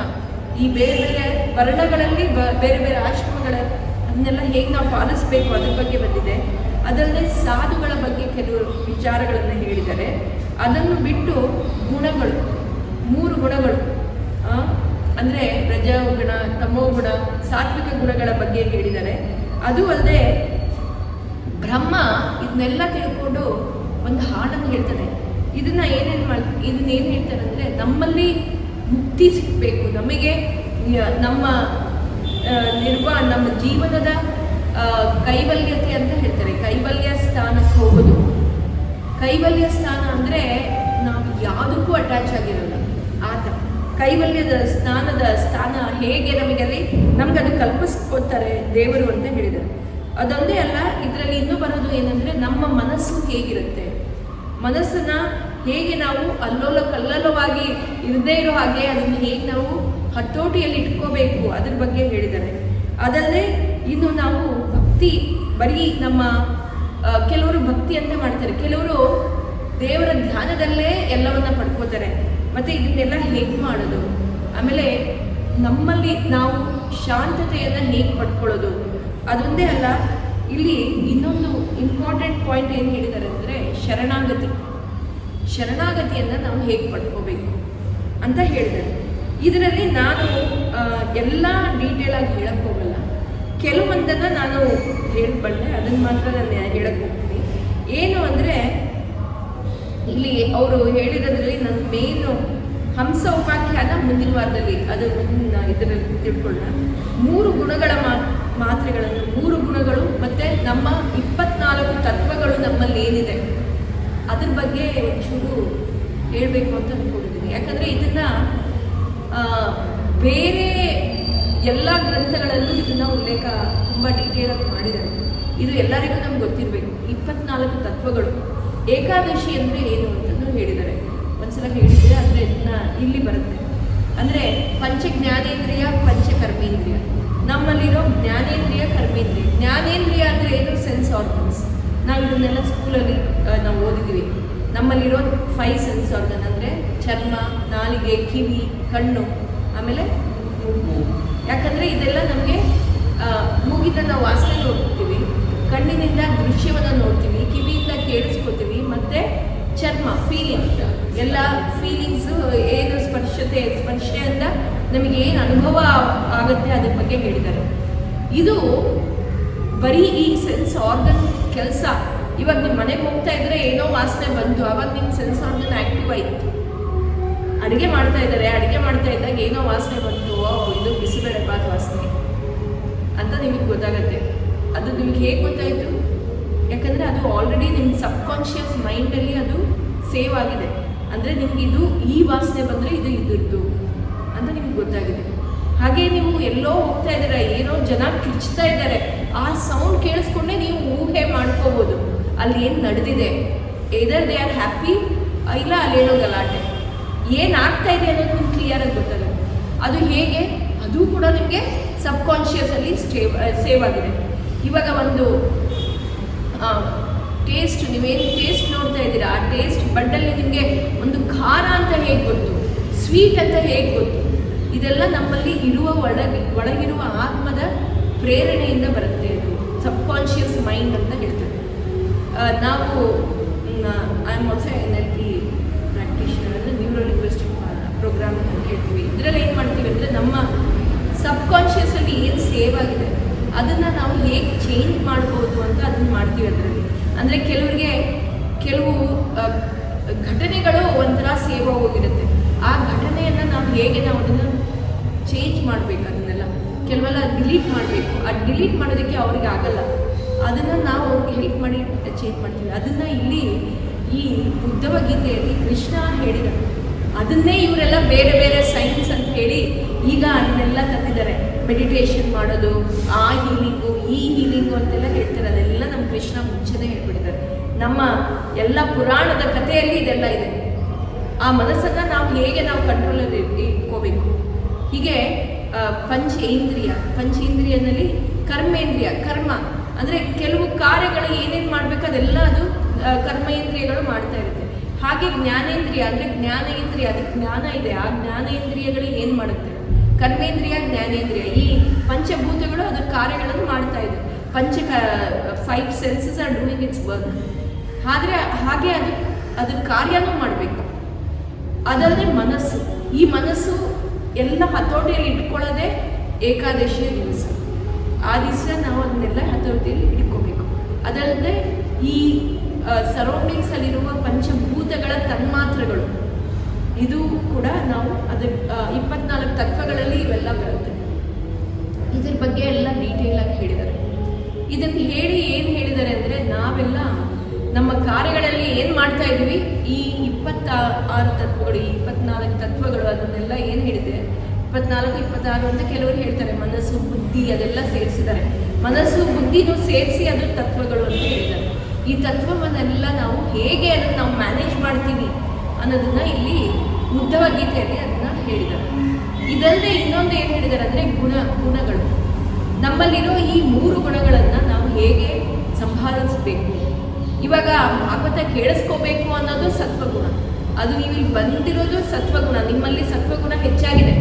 ಈ ಬೇರೆ ಬೇರೆ ವರ್ಣಗಳಲ್ಲಿ ಬೇರೆ ಬೇರೆ ಆಶ್ರಮಗಳ ಅದನ್ನೆಲ್ಲ ಹೇಗೆ ನಾವು ಪಾಲಿಸಬೇಕು ಅದ್ರ ಬಗ್ಗೆ ಬಂದಿದೆ. ಅದಲ್ಲದೆ ಸಾಧುಗಳ ಬಗ್ಗೆ ಕೆಲವು ವಿಚಾರಗಳನ್ನು ಹೇಳಿದ್ದಾರೆ. ಅದನ್ನು ಬಿಟ್ಟು ಗುಣಗಳು, 3 ಗುಣಗಳು ಅಂದರೆ ರಜೋಗುಣ, ತಮೋಗುಣ, ಸಾತ್ವಿಕ ಗುಣಗಳ ಬಗ್ಗೆ ಹೇಳಿದ್ದಾರೆ. ಅದು ಅಲ್ಲದೆ ಬ್ರಹ್ಮ ಇದನ್ನೆಲ್ಲ ತಿಳ್ಕೊಂಡು ಒಂದು ಹಾಡನ್ನು ಹೇಳ್ತಾರೆ. ಇದನ್ನು ಇದನ್ನೇನು ಹೇಳ್ತಾರೆ ಅಂದರೆ ನಮ್ಮಲ್ಲಿ ಮುಕ್ತಿ ಸಿಗಬೇಕು, ನಮಗೆ ನಮ್ಮ ನಮ್ಮ ಜೀವನದ ಕೈವಲ್ಯತೆ ಅಂತ ಹೇಳ್ತಾರೆ. ಕೈವಲ್ಯ ಸ್ಥಾನಕ್ಕೆ ಹೋಗೋದು. ಕೈವಲ್ಯ ಸ್ಥಾನ ಅಂದರೆ ನಾವು ಯಾವುದಕ್ಕೂ ಅಟ್ಯಾಚ್ ಆಗಿರೋಲ್ಲ. ಆತ ಕೈವಲ್ಯದ ಸ್ಥಾನ ಹೇಗೆ ನಮಗಲ್ಲಿ ನಮಗದು ಕಲ್ಪಿಸ್ಕೊಡ್ತಾರೆ ದೇವರು ಅಂತ ಹೇಳಿದ್ದಾರೆ. ಅದೊಂದೇ ಅಲ್ಲ, ಇದರಲ್ಲಿ ಇನ್ನೂ ಬರೋದು ಏನಂದರೆ ನಮ್ಮ ಮನಸ್ಸು ಹೇಗಿರುತ್ತೆ, ಮನಸ್ಸನ್ನು ಹೇಗೆ ನಾವು ಅಲ್ಲೋಲ ಕಲ್ಲೋಲವಾಗಿ ಇರದೇ ಇರೋ ಹಾಗೆ ಅದನ್ನು ಹೇಗೆ ನಾವು ಹತೋಟಿಯಲ್ಲಿ ಇಟ್ಕೋಬೇಕು ಅದ್ರ ಬಗ್ಗೆ ಹೇಳಿದ್ದಾರೆ. ಅದಲ್ಲದೆ ಇನ್ನು ನಾವು ಭಕ್ತಿ, ಬರೀ ನಮ್ಮ ಕೆಲವರು ಭಕ್ತಿ ಅಂತ ಮಾಡ್ತಾರೆ, ಕೆಲವರು ದೇವರ ಧ್ಯಾನದಲ್ಲೇ ಎಲ್ಲವನ್ನ ಪಡ್ಕೋತಾರೆ. ಮತ್ತು ಇದನ್ನೆಲ್ಲ ಹೇಗೆ ಮಾಡೋದು, ಆಮೇಲೆ ನಮ್ಮಲ್ಲಿ ನಾವು ಶಾಂತತೆಯನ್ನು ಹೇಗೆ ಪಡ್ಕೊಳ್ಳೋದು, ಅದೊಂದೇ ಅಲ್ಲ, ಇಲ್ಲಿ ಇನ್ನೊಂದು ಇಂಪಾರ್ಟೆಂಟ್ ಪಾಯಿಂಟ್ ಏನು ಹೇಳಿದ್ದಾರೆ ಅಂದರೆ ಶರಣಾಗತಿಯನ್ನು ನಾವು ಹೇಗೆ ಪಡ್ಕೋಬೇಕು ಅಂತ ಹೇಳಿದ್ದಾರೆ. ಇದರಲ್ಲಿ ನಾನು ಎಲ್ಲ ಡೀಟೇಲಾಗಿ ಹೇಳಕ್ಕೆ ಹೋಗಲ್ಲ, ಕೆಲವೊಂದನ್ನು ನಾನು ಹೇಳ್ಬಲ್ಲೆ, ಅದನ್ನು ಮಾತ್ರ ನಾನು ಹೇಳಕ್ಕೆ ಹೋಗ್ತೀನಿ. ಏನು ಅಂದರೆ ಇಲ್ಲಿ ಅವರು ಹೇಳಿರೋದ್ರಲ್ಲಿ ನನ್ನ ಮೇನು ಹಂಸ ಉಪಾಖ್ಯಾನ ಮುಂದಿನ ವಾರದಲ್ಲಿ ಅದು ಇದರಲ್ಲಿ ತಿಳ್ಕೊಳ್ಳೋಣ. 3 ಗುಣಗಳ ಮಾತ್ರೆಗಳನ್ನು, 3 ಗುಣಗಳು ಮತ್ತು ನಮ್ಮ 24 ತತ್ವಗಳು ನಮ್ಮಲ್ಲಿ ಏನಿದೆ ಅದ್ರ ಬಗ್ಗೆ ಒಂಚೂರು ಹೇಳಬೇಕು ಅಂತ ಅಂದ್ಕೊಂಡಿದ್ದೀನಿ. ಯಾಕಂದರೆ ಇದನ್ನು ಬೇರೆ ಎಲ್ಲ ಗ್ರಂಥಗಳಲ್ಲೂ ಇದನ್ನು ಉಲ್ಲೇಖ ತುಂಬ ಡೀಟೇಲಾಗಿ ಮಾಡಿದ್ದಾರೆ. ಇದು ಎಲ್ಲರಿಗೂ ನಮ್ಗೆ ಗೊತ್ತಿರಬೇಕು. 24 ತತ್ವಗಳು. ಏಕಾದಶಿ ಅಂದರೆ ಏನು ಅಂತಂದು ಹೇಳಿದ್ದಾರೆ. ಒಂದ್ಸಲ ಹೇಳಿದರೆ ಅಂದರೆ ಇದನ್ನ ಇಲ್ಲಿ ಬರುತ್ತೆ. ಅಂದರೆ ಪಂಚ ಜ್ಞಾನೇಂದ್ರಿಯ, ಪಂಚ ಕರ್ಮೇಂದ್ರಿಯ. ನಮ್ಮಲ್ಲಿರೋ ಜ್ಞಾನೇಂದ್ರಿಯ, ಕರ್ಮೇಂದ್ರಿಯ. ಜ್ಞಾನೇಂದ್ರಿಯ ಅಂದರೆ ಏನು? Sense organs. ನಾವು ಇದನ್ನೆಲ್ಲ ಸ್ಕೂಲಲ್ಲಿ ನಾವು ಓದಿದ್ದೀವಿ. ನಮ್ಮಲ್ಲಿರೋ 5 ಸೆನ್ಸ್ ಆರ್ಗನ್ ಅಂದರೆ ಚರ್ಮ, ನಾಲಿಗೆ, ಕಿವಿ, ಕಣ್ಣು, ಆಮೇಲೆ ಮೂಗು. ಯಾಕಂದರೆ ಇದೆಲ್ಲ ನಮಗೆ ಮೂಗಿಂದ ನಾವು ವಾಸನೆ ನೋಡ್ತೀವಿ, ಕಣ್ಣಿನಿಂದ ದೃಶ್ಯವನ್ನು ನೋಡ್ತೀವಿ, ಕಿವಿಯಿಂದ ಕೇಳಿಸ್ಕೊತೀವಿ, ಮತ್ತು ಚರ್ಮ ಫೀಲಿಂಗ್, ಎಲ್ಲ ಫೀಲಿಂಗ್ಸು ಏನು ಸ್ಪರ್ಶತೆಯಿಂದ ನಮಗೆ ಏನು ಅನುಭವ ಆಗುತ್ತೆ ಅದ್ರ ಬಗ್ಗೆ ಹೇಳಿದ್ದಾರೆ. ಇದು ಬರೀ ಈ ಸೆನ್ಸ್ ಆರ್ಗನ್ ಕೆಲಸ. ಇವಾಗ ನಿಮ್ಮ ಮನೆಗೆ ಹೋಗ್ತಾ ಇದ್ರೆ ಏನೋ ವಾಸನೆ ಬಂತು, ಆವಾಗ ನಿಮ್ಮ ಸೆನ್ಸ್ ಆರ್ಗನ್ ಆ್ಯಕ್ಟಿವ್ ಆಯಿತು. ಅಡುಗೆ ಮಾಡ್ತಾ ಇದ್ದಾಗ ಏನೋ ವಾಸನೆ ಬಂತು, ಇದು ಬಿಸಿಬೇಳೆ ಬಾತ್ ವಾಸನೆ ಅಂತ ನಿಮಗೆ ಗೊತ್ತಾಗುತ್ತೆ. ಅದು ನಿಮಗೆ ಹೇಗೆ ಗೊತ್ತಾಯಿತು? ಯಾಕಂದರೆ ಅದು ಆಲ್ರೆಡಿ ನಿಮ್ಮ ಸಬ್ಕಾನ್ಷಿಯಸ್ ಮೈಂಡಲ್ಲಿ ಅದು ಸೇವ್ ಆಗಿದೆ. ಅಂದರೆ ನಿಮ್ಗೆ ಇದು ಈ ವಾಸನೆ ಬಂದರೆ ಇದು ಇದ್ರದ್ದು ಅಂತ ನಿಮ್ಗೆ ಗೊತ್ತಾಗಿದೆ. ಹಾಗೆ ನೀವು ಎಲ್ಲೋ ಹೋಗ್ತಾ ಇದ್ದೀರಾ, ಏನೋ ಜನ ಕಿರ್ಚ್ತಾ ಇದ್ದಾರೆ, ಆ ಸೌಂಡ್ ಕೇಳಿಸ್ಕೊಂಡೆ ನೀವು ಊಹೆ ಮಾಡ್ಕೋಬೋದು ಅಲ್ಲಿ ಏನು ನಡೆದಿದೆ. ಎದರ್ ದೇ ಆರ್ ಹ್ಯಾಪಿ, ಇಲ್ಲ ಅಲ್ಲೇನೋ ಗಲಾಟೆ, ಏನಾಗ್ತಾ ಇದೆ ಅನ್ನೋದು ನಿಮ್ಗೆ ಕ್ಲಿಯರಾಗಿ ಗೊತ್ತಾಗುತ್ತೆ. ಅದು ಹೇಗೆ? ಅದು ಕೂಡ ನಿಮಗೆ ಸಬ್ಕಾನ್ಷಿಯಸಲ್ಲಿ ಸೇವ್ ಆಗಿದೆ. ಇವಾಗ ಒಂದು ಟೇಸ್ಟ್, ನೀವೇನು ಟೇಸ್ಟ್ ನೋಡ್ತಾ ಇದ್ದೀರಾ, ಆ ಟೇಸ್ಟ್ ಬಡ್ಡಲ್ಲಿ ನಿಮಗೆ ಒಂದು ಖಾರ ಅಂತ ಹೇಗೆ ಗೊತ್ತು, ಸ್ವೀಟ್ ಅಂತ ಹೇಗೆ ಗೊತ್ತು? ಇದೆಲ್ಲ ನಮ್ಮಲ್ಲಿ ಇರುವ ಒಳಗಿರುವ ಆತ್ಮದ ಪ್ರೇರಣೆಯಿಂದ ಬರುತ್ತೆ. ಇದು ಸಬ್ಕಾನ್ಷಿಯಸ್ ಮೈಂಡ್ ಅಂತ ಹೇಳ್ತಾರೆ. ನಾವು I am also NLP practitioner, ಅಂದರೆ ನ್ಯೂರೋ ಲಿಂಗ್ವಿಸ್ಟಿಕ್ ಪ್ರೋಗ್ರಾಮ್ ಅಂತ ಹೇಳ್ತೀವಿ. ಇದರಲ್ಲಿ ಏನು ಮಾಡ್ತೀವಿ ಅಂದರೆ ನಮ್ಮ ಸಬ್ಕಾನ್ಷಿಯಸಲ್ಲಿ ಏನು ಸೇವ್ ಆಗಿದೆ ಅದನ್ನು ನಾವು ಹೇಗೆ ಚೇಂಜ್ ಮಾಡ್ಬೋದು ಅಂತ ಅದನ್ನು ಮಾಡ್ತೀವಿ. ಅದರಲ್ಲಿ ಅಂದರೆ ಕೆಲವು ಘಟನೆಗಳು ಒಂಥರ ಸೇವ್ ಹೋಗಿರುತ್ತೆ. ಆ ಘಟನೆಯನ್ನು ನಾವು ಅದನ್ನು ಚೇಂಜ್ ಮಾಡಬೇಕು. ಅದನ್ನೆಲ್ಲ ಕೆಲವೆಲ್ಲ ಡಿಲೀಟ್ ಮಾಡಬೇಕು. ಆ ಡಿಲೀಟ್ ಮಾಡೋದಕ್ಕೆ ಅವ್ರಿಗೆ ಆಗಲ್ಲ. ಅದನ್ನು ನಾವು ಅವ್ರಿಗೆ ಹೆಲ್ಪ್ ಮಾಡಿ ಚೇಂಜ್ ಮಾಡ್ತೀವಿ. ಅದನ್ನು ಇಲ್ಲಿ ಈ ಉದ್ಧವ ಗೀತೆಯಲ್ಲಿ ಕೃಷ್ಣ ಹೇಳಿದ ಅದನ್ನೇ ಇವರೆಲ್ಲ ಬೇರೆ ಬೇರೆ ಸೈನ್ಸ್ ಅಂತ ಹೇಳಿ ಈಗ ಅದನ್ನೆಲ್ಲ ತಂದಿದ್ದಾರೆ. ಮೆಡಿಟೇಷನ್ ಮಾಡೋದು, ಆ ಹೀಲಿಂಗು, ಈ ಹೀಲಿಂಗು ಅಂತೆಲ್ಲ ಹೇಳ್ತಾರೆ. ಅದೆಲ್ಲ ನಮ್ಮ ಕೃಷ್ಣ ಮುಂಚೆನೇ ಹೇಳ್ಬಿಟ್ಟಿದ್ದಾರೆ. ನಮ್ಮ ಎಲ್ಲ ಪುರಾಣದ ಕಥೆಯಲ್ಲಿ ಇದೆಲ್ಲ ಇದೆ. ಆ ಮನಸ್ಸನ್ನು ನಾವು ಕಂಟ್ರೋಲಲ್ಲಿ ಇಟ್ಕೋಬೇಕು. ಹೀಗೆ ಪಂಚೇಂದ್ರಿಯನಲ್ಲಿ ಕರ್ಮ ಅಂದರೆ ಕೆಲವು ಕಾರ್ಯಗಳು ಏನೇನು ಮಾಡಬೇಕು ಅದೆಲ್ಲ ಅದು ಕರ್ಮೇಂದ್ರಿಯಗಳು ಮಾಡ್ತಾ ಇರುತ್ತೆ. ಹಾಗೆ ಜ್ಞಾನೇಂದ್ರಿಯ ಅಂದರೆ ಅದಕ್ಕೆ ಜ್ಞಾನ ಇದೆ. ಆ ಜ್ಞಾನೇಂದ್ರಿಯಗಳು ಏನು ಮಾಡುತ್ತೆ? ಕರ್ಮೇಂದ್ರಿಯ, ಜ್ಞಾನೇಂದ್ರಿಯ, ಈ ಪಂಚಭೂತಗಳು ಅದರ ಕಾರ್ಯಗಳನ್ನು ಮಾಡ್ತಾ ಇದೆ. 5 senses are doing its work. ಹಾಗೆ ಅದು ಕಾರ್ಯನೂ ಮಾಡಬೇಕು. ಅದಲ್ಲದೆ ಈ ಮನಸ್ಸು ಎಲ್ಲ ಹತೋಟಿಯಲ್ಲಿ ಇಟ್ಕೊಳ್ಳೋದೇ ಏಕಾದಶಿಯ ದಿವಸ. ಆ ದಿವಸ ನಾವು ಅದನ್ನೆಲ್ಲ ಹತೋಟಿಯಲ್ಲಿ ಇಟ್ಕೋಬೇಕು. ಅದಲ್ಲದೆ ಈ ಸರೌಂಡಿಂಗ್ಸಲ್ಲಿರುವ ಪಂಚಭೂತಗಳ ತನ್ಮಾತ್ರಗಳು, ಇದು ಕೂಡ ನಾವು 24 ತತ್ವಗಳಲ್ಲಿ ಇವೆಲ್ಲ ಬರುತ್ತೆ. ಇದ್ರ ಬಗ್ಗೆ ಎಲ್ಲ ಡೀಟೇಲಾಗಿ ಹೇಳಿದ್ದಾರೆ. ಇದನ್ನು ಏನು ಹೇಳಿದ್ದಾರೆ ಅಂದರೆ, ನಾವೆಲ್ಲ ನಮ್ಮ ಕಾರ್ಯಗಳಲ್ಲಿ ಏನು ಮಾಡ್ತಾ ಇದ್ದೀವಿ, ಈ 26 ತತ್ವಗಳು, ಈ 24 ತತ್ವಗಳು, ಅದನ್ನೆಲ್ಲ ಏನು ಹೇಳಿದೆ, 24, 26 ಅಂತ ಕೆಲವರು ಹೇಳ್ತಾರೆ. ಮನಸ್ಸು, ಬುದ್ಧಿ ಅದೆಲ್ಲ ಸೇರಿಸಿದ್ದಾರೆ. ಮನಸ್ಸು ಬುದ್ಧಿನೂ ಸೇರಿಸಿ ಅದು ತತ್ವಗಳು ಅಂತ ಹೇಳಿದ್ದಾರೆ. ಈ ತತ್ವವನ್ನೆಲ್ಲ ನಾವು ಹೇಗೆ ಅದನ್ನು ನಾವು ಮ್ಯಾನೇಜ್ ಮಾಡ್ತೀವಿ ಅನ್ನೋದನ್ನ ಇಲ್ಲಿ ಉದ್ಧವ ಗೀತೆಯಲ್ಲಿ ಅದನ್ನು ಹೇಳಿದ್ದಾರೆ. ಇದಲ್ಲದೆ ಇನ್ನೊಂದು ಏನು ಹೇಳಿದ್ದಾರೆ ಅಂದರೆ ಗುಣಗಳು. ನಮ್ಮಲ್ಲಿರೋ ಈ 3 ಗುಣಗಳನ್ನು ನಾವು ಹೇಗೆ ಸಂಭಾಳಿಸಬೇಕು. ಇವಾಗ ಭಾಗವತ ಕೇಳಿಸ್ಕೋಬೇಕು ಅನ್ನೋದು ಸತ್ವಗುಣ. ಅದು ನೀವು ಇಲ್ಲಿ ಬಂದಿರೋದು ಸತ್ವಗುಣ. ನಿಮ್ಮಲ್ಲಿ ಸತ್ವಗುಣ ಹೆಚ್ಚಾಗಿದೆ.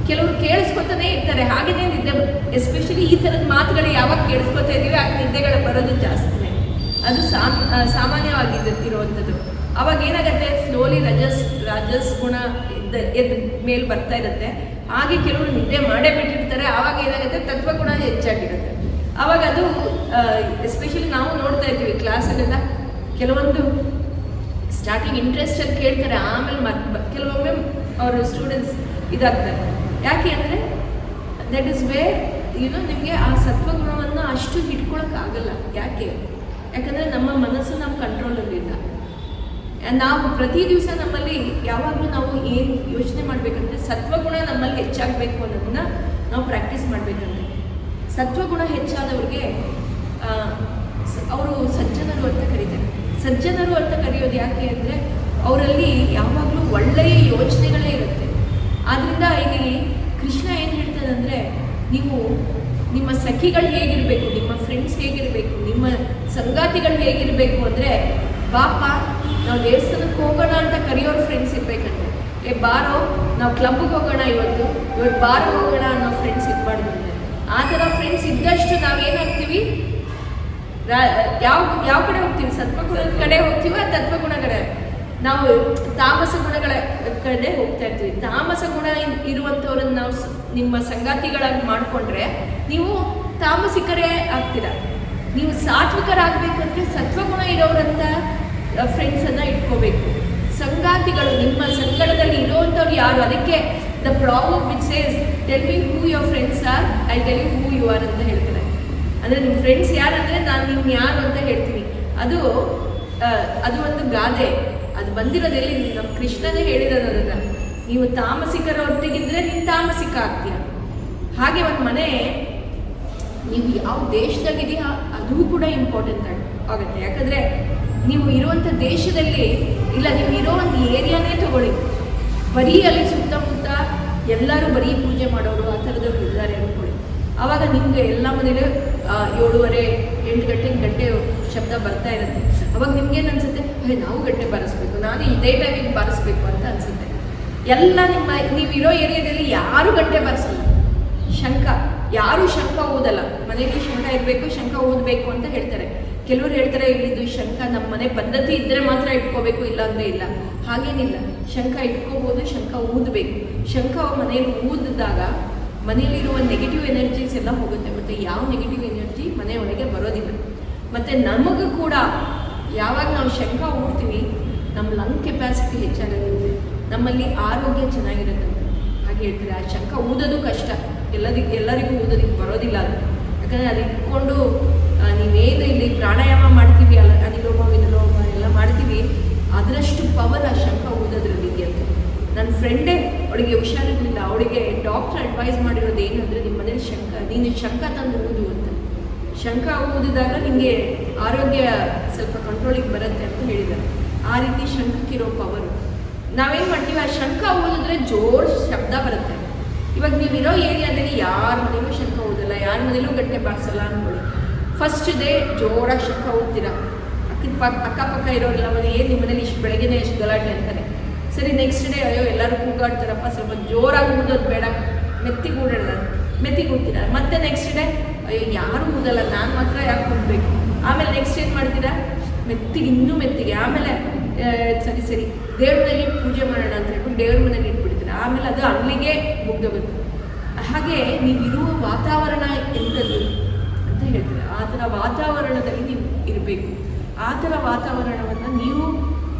ಕೆಲವರು ಕೇಳಿಸ್ಕೊತಾನೆ ಇರ್ತಾರೆ, ಹಾಗೆಯೇ ನಿದ್ದೆ, ಎಸ್ಪೆಷಲಿ ಈ ಥರದ ಮಾತುಗಳು ಯಾವಾಗ ಕೇಳಿಸ್ಕೊತಾ ಇದ್ದೀವಿ ಆಗ ನಿದ್ದೆಗಳು ಬರೋದು ಜಾಸ್ತಿನೇ. ಅದು ಸಾಮಾನ್ಯವಾಗಿರುವಂಥದ್ದು. ಅವಾಗ ಏನಾಗುತ್ತೆ, ಸ್ಲೋಲಿ ರಾಜಸ್ ಗುಣ ಎದ್ದು ಮೇಲೆ ಬರ್ತಾ ಇರುತ್ತೆ. ಹಾಗೆ ಕೆಲವರು ನಿದ್ದೆ ಮಾಡೇ ಬಿಟ್ಟಿರ್ತಾರೆ. ಆವಾಗ ಏನಾಗುತ್ತೆ, ತತ್ವಗುಣ ಹೆಚ್ಚಾಗಿರುತ್ತೆ. ಆವಾಗ ಅದು ಎಸ್ಪೆಷಲಿ ನಾವು ನೋಡ್ತಾ ಇರ್ತೀವಿ ಕ್ಲಾಸಲ್ಲೆಲ್ಲ, ಕೆಲವೊಂದು ಸ್ಟಾರ್ಟಿಂಗ್ ಇಂಟ್ರೆಸ್ಟಲ್ಲಿ ಕೇಳ್ತಾರೆ, ಆಮೇಲೆ ಕೆಲವೊಮ್ಮೆ ಅವರು ಸ್ಟೂಡೆಂಟ್ಸ್ ಇದಾಗ್ತಾರೆ. ಯಾಕೆ ಅಂದರೆ ದಟ್ ಇಸ್ ವೇರ್ ನಿಮಗೆ ಆ ಸತ್ವಗುಣವನ್ನು ಅಷ್ಟು ಹಿಡ್ಕೊಳಕ್ಕಾಗಲ್ಲ. ಯಾಕಂದರೆ ನಮ್ಮ ಮನಸ್ಸು ನಮ್ಮ ಕಂಟ್ರೋಲಲ್ಲಿಲ್ಲ. ನಾವು ಪ್ರತಿ ದಿವಸ ನಮ್ಮಲ್ಲಿ ಯಾವಾಗಲೂ ನಾವು ಏನು ಯೋಚನೆ ಮಾಡಬೇಕಂದ್ರೆ, ಸತ್ವಗುಣ ನಮ್ಮಲ್ಲಿ ಹೆಚ್ಚಾಗಬೇಕು ಅನ್ನೋದನ್ನ ನಾವು ಪ್ರಾಕ್ಟೀಸ್ ಮಾಡಬೇಕಂದ್ರೆ, ಸತ್ವಗುಣ ಹೆಚ್ಚಾದವ್ರಿಗೆ ಅವರು ಸಜ್ಜನರು ಅಂತ ಕರೀತಾರೆ. ಸಜ್ಜನರು ಅಂತ ಕರೆಯೋದು ಯಾಕೆ ಅಂದರೆ, ಅವರಲ್ಲಿ ಯಾವಾಗಲೂ ಒಳ್ಳೆಯ ಯೋಚನೆಗಳೇ ಇರುತ್ತೆ. ಆದ್ದರಿಂದ ಇಲ್ಲಿ ಕೃಷ್ಣ ಏನು ಹೇಳ್ತಾನೆ ಅಂದರೆ, ನೀವು ನಿಮ್ಮ ಸಖಿಗಳು ಹೇಗಿರಬೇಕು, ನಿಮ್ಮ ಫ್ರೆಂಡ್ಸ್ ಹೇಗಿರಬೇಕು, ನಿಮ್ಮ ಸಂಗಾತಿಗಳು ಹೇಗಿರಬೇಕು ಅಂದರೆ, ಬಾಪ ನಾವು ದೇವಸ್ಥಾನಕ್ಕೆ ಹೋಗೋಣ ಅಂತ ಕರೆಯೋರು ಫ್ರೆಂಡ್ಸ್ ಇರಬೇಕಂತೆ. ಬಾರೋ ನಾವು ಕ್ಲಬ್ಗೆ ಹೋಗೋಣ, ಇವತ್ತು ಬಾರ್ ಹೋಗೋಣ ಅನ್ನೋ ಫ್ರೆಂಡ್ಸ್ ಇರಬಾರ್ದು. ಆ ಥರ ಫ್ರೆಂಡ್ಸ್ ಇದ್ದಷ್ಟು ನಾವೇನಾಗ್ತೀವಿ, ಯಾವ ಕಡೆ ಹೋಗ್ತೀವಿ, ಸತ್ವಗುಣದ ಕಡೆ ಹೋಗ್ತೀವ, ತತ್ವಗುಣ ಕಡೆ. ನಾವು ತಾಮಸ ಗುಣಗಳ ಕಡೆ ಹೋಗ್ತಾ ಇರ್ತೀವಿ. ತಾಮಸ ಗುಣ ಇರುವಂಥವ್ರನ್ನ ನಾವು ನಿಮ್ಮ ಸಂಗಾತಿಗಳಾಗಿ ಮಾಡಿಕೊಂಡ್ರೆ ನೀವು ತಾಮಸಿಕರೇ ಆಗ್ತೀರ. ನೀವು ಸಾತ್ವಿಕರಾಗಬೇಕಂದ್ರೆ ಸತ್ವಗುಣ ಇರೋರಂಥ ಫ್ರೆಂಡ್ಸನ್ನು ಇಟ್ಕೋಬೇಕು. ಸಂಗಾತಿಗಳು ನಿಮ್ಮ ಸಂಗಡದಲ್ಲಿ ಇರೋವಂಥವ್ರು ಯಾರು, ಅದಕ್ಕೆ the problem which says tell me who your friends are, I tell you who you are ಅಂತ ಹೇಳ್ತಾರೆ. ಅಂದರೆ ನಿಮ್ಮ ಫ್ರೆಂಡ್ಸ್ ಯಾರಂದರೆ ನಾನು ನಿಮ್ಮ ಯಾರು ಅಂತ ಹೇಳ್ತೀನಿ. ಅದು ಒಂದು ಗಾದೆ. ಅದು ಬಂದಿರೋದೆಲ್ಲಿ, ನಮ್ಮ ಕೃಷ್ಣನೇ ಹೇಳಿರೋದು ಅದನ್ನು. ನೀವು ತಾಮಸಿಕರ ಒಟ್ಟಿಗಿದ್ರೆ ನೀನು ತಾಮಸಿಕ ಆಗ್ತೀಯ. ಹಾಗೆ ಒಂದು ಮನೆ ನೀವು ಯಾವ ದೇಶದಲ್ಲಿದೆಯಾ ಅದು ಕೂಡ ಇಂಪಾರ್ಟೆಂಟ್ ಆಗುತ್ತೆ. ಯಾಕಂದರೆ ನೀವು ಇರುವಂಥ ದೇಶದಲ್ಲಿ ಇಲ್ಲ, ನೀವು ಇರೋ ಒಂದು ಏರಿಯಾನೇ ತಗೊಳ್ಳಿ, ಬರೀ ಅಲ್ಲಿ ಸುತ್ತಮುತ್ತ ಎಲ್ಲರೂ ಬರೀ ಪೂಜೆ ಮಾಡೋರು ಆ ಥರದವ್ರು ಇದ್ದಾರೆ ಅಂದ್ಕೊಳ್ಳಿ. ಆವಾಗ ನಿಮಗೆ ಎಲ್ಲ ಮನೇಲಿ 7:30-8 ಗಂಟೆ ಶಬ್ದ ಬರ್ತಾ ಇರುತ್ತೆ. ಅವಾಗ ನಿಮ್ಗೇನು ಅನಿಸುತ್ತೆ, ನಾವು ಗಂಟೆ ಬಾರಿಸ್ಬೇಕು, ನಾನು ಇದೇ ಟೈಮಿಗೆ ಬಾರಿಸ್ಬೇಕು ಅಂತ ಅನಿಸುತ್ತೆ. ಎಲ್ಲ ನೀವಿರೋ ಏರಿಯಾದಲ್ಲಿ ಯಾರು ಗಂಟೆ ಬಾರಿಸಲ್ಲ, ಯಾರು ಶಂಖ ಊದಲ್ಲ. ಮನೆಯಲ್ಲಿ ಶಂಖ ಇರಬೇಕು, ಶಂಖ ಊದಬೇಕು ಅಂತ ಹೇಳ್ತಾರೆ. ಕೆಲವರು ಹೇಳ್ತಾರೆ ಇದು ಶಂಖ ನಮ್ಮ ಮನೆ ಪದ್ಧತಿ ಇದ್ದರೆ ಮಾತ್ರ ಇಟ್ಕೋಬೇಕು, ಇಲ್ಲ ಅಂದರೆ ಇಲ್ಲ. ಹಾಗೇನಿಲ್ಲ, ಶಂಖ ಇಟ್ಕೋಬೋದು, ಶಂಖ ಊದಬೇಕು. ಶಂಖ ಮನೆಯಲ್ಲಿ ಊದಿದಾಗ ಮನೆಯಲ್ಲಿರುವ ನೆಗೆಟಿವ್ ಎನರ್ಜೀಸ್ ಎಲ್ಲ ಹೋಗುತ್ತೆ, ಮತ್ತು ಯಾವ ನೆಗೆಟಿವ್ ಎನರ್ಜಿ ಮನೆಯೊಳಗೆ ಬರೋದಿಲ್ಲ. ಮತ್ತು ನಮಗೂ ಕೂಡ ಯಾವಾಗ ನಾವು ಶಂಖ ಊಡ್ತೀವಿ ನಮ್ಮ ಲಂಗ್ ಕೆಪಾಸಿಟಿ ಹೆಚ್ಚಾಗುತ್ತೆ, ನಮ್ಮಲ್ಲಿ ಆರೋಗ್ಯ ಚೆನ್ನಾಗಿರುತ್ತೆ ಅಂತ ಹಾಗೆ ಹೇಳ್ತಾರೆ. ಆ ಶಂಖ ಊದೋದು ಕಷ್ಟ, ಎಲ್ಲರಿಗೂ ಊದೋದಕ್ಕೆ ಬರೋದಿಲ್ಲ ಅದು. ಯಾಕಂದರೆ ಅದು ಇಟ್ಕೊಂಡು ನೀವೇನು ಇಲ್ಲಿ ಪ್ರಾಣಾಯಾಮ ಮಾಡ್ತೀವಿ, ಅನಿಲೋಮ ವಿಲೋಮ ಎಲ್ಲ ಮಾಡ್ತೀವಿ, ಅದರಷ್ಟು ಪವರ್ ಆ ಶಂಖ ಊದೋದ್ರಲ್ಲಿ ಇದೆಯಂತೆ. ನನ್ನ ಫ್ರೆಂಡೇ, ಅವಳಿಗೆ ಹುಷಾರಿರಲಿಲ್ಲ, ಅವಳಿಗೆ ಡಾಕ್ಟರ್ ಅಡ್ವೈಸ್ ಮಾಡಿರೋದು ಏನಂದರೆ ನಿಮ್ಮ ಮನೇಲಿ ನೀನು ಶಂಖ ತಂದು ಊದು ಅಂತ. ಶಂಖ ಊದಿದಾಗ ನಿಮಗೆ ಆರೋಗ್ಯ ಸ್ವಲ್ಪ ಕಂಟ್ರೋಲಿಗೆ ಬರುತ್ತೆ ಅಂತ ಹೇಳಿದ್ದಾರೆ. ಆ ರೀತಿ ಶಂಖಕ್ಕಿರೋ ಪವರು. ನಾವೇನು ಮಾಡ್ತೀವಿ, ಆ ಶಂಖ ಊದಿದ್ರೆ ಜೋರು ಶಬ್ದ ಬರುತ್ತೆ. ಇವಾಗ ನೀವಿರೋ ಏರಿಯಾದಲ್ಲಿ ಯಾರ ಮನೇಲೂ ಶಂಖ ಊದಲ್ಲ, ಯಾರ ಮನೇಲೂ ಗಂಟೆ ಬಾರಿಸಲ್ಲ ಅಂದ್ಕೊಳ್ಳಿ. ಫಸ್ಟ್ ಡೇ ಜೋರಾಗಿ ಶಂಖ ಊದ್ತೀರ, ಅಕ್ಕಪಕ್ಕ ಇರೋರೆಲ್ಲ ಏನು ನಿಮ್ಮ ಮನೇಲಿ ಇಷ್ಟು ಬೆಳಗ್ಗೆನೇ ಎಷ್ಟು ಗಲಾಟೆ ಅಂತಾರೆ. ಸರಿ, ನೆಕ್ಸ್ಟ್ ಡೇ ಅಯ್ಯೋ ಎಲ್ಲರೂ ಕೂಗಾಡ್ತಾರಪ್ಪ, ಸ್ವಲ್ಪ ಜೋರಾಗಿ ಊದೋದು ಬೇಡ, ಮೆತ್ತಿಗೆ ಊಡ್ತೀರ. ಮತ್ತೆ ನೆಕ್ಸ್ಟ್ ಡೇ ಅಯ್ಯೋ ಯಾರು ಊದಲ್ಲ, ನಾನು ಮಾತ್ರ ಯಾಕೆ ಊದಬೇಕು. ಆಮೇಲೆ ನೆಕ್ಸ್ಟ್ ಏನು ಮಾಡ್ತೀರಾ, ಇನ್ನೂ ಮೆತ್ತಿಗೆ. ಆಮೇಲೆ ಸರಿ ದೇವ್ರ ಮನೇಲಿ ಪೂಜೆ ಮಾಡೋಣ ಅಂತ ಹೇಳ್ಬಿಟ್ಟು ದೇವ್ರ ಮನೇಲಿ ಇಟ್ಬಿಡ್ತೀರ. ಆಮೇಲೆ ಅದು ಅಲ್ಲಿಗೆ ಮುಗ್ದೋಗುತ್ತೆ. ಹಾಗೆ ನೀವಿರುವ ವಾತಾವರಣ ಎಂಥದ್ದು ಅಂತ ಹೇಳ್ತೀರ, ಆ ಥರ ವಾತಾವರಣದಲ್ಲಿ ನೀವು ಇರಬೇಕು. ಆ ಥರ ವಾತಾವರಣವನ್ನು ನೀವು